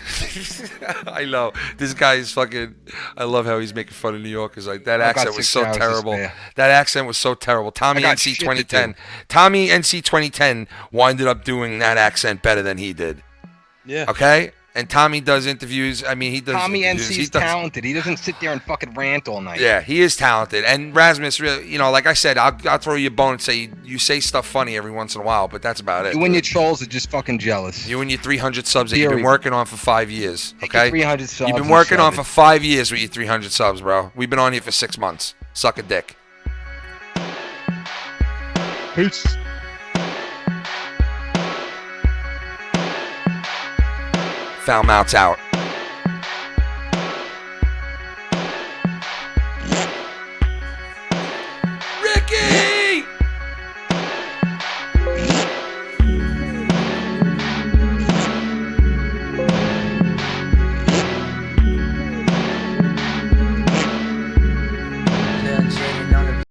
I know. This guy is fucking... I love how he's making fun of New Yorkers. Like, that accent was so terrible. That accent was so terrible. TommyNC 2010. TommyNC 2010 winded up doing that accent better than he did. Yeah. Okay? And Tommy does interviews. I mean, he does TommyNC's talented. He doesn't sit there and fucking rant all night. Yeah, he is talented. And Rasmus, really, like I said, I'll throw you a bone and say you say stuff funny every once in a while, but that's about it. You and your trolls are just fucking jealous. You and your 300 subs that you've been working on for 5 years, okay? 300 subs. You've been working on for 5 years with your 300 subs, bro. We've been on here for 6 months. Suck a dick. Peace. Foul Mouth's out.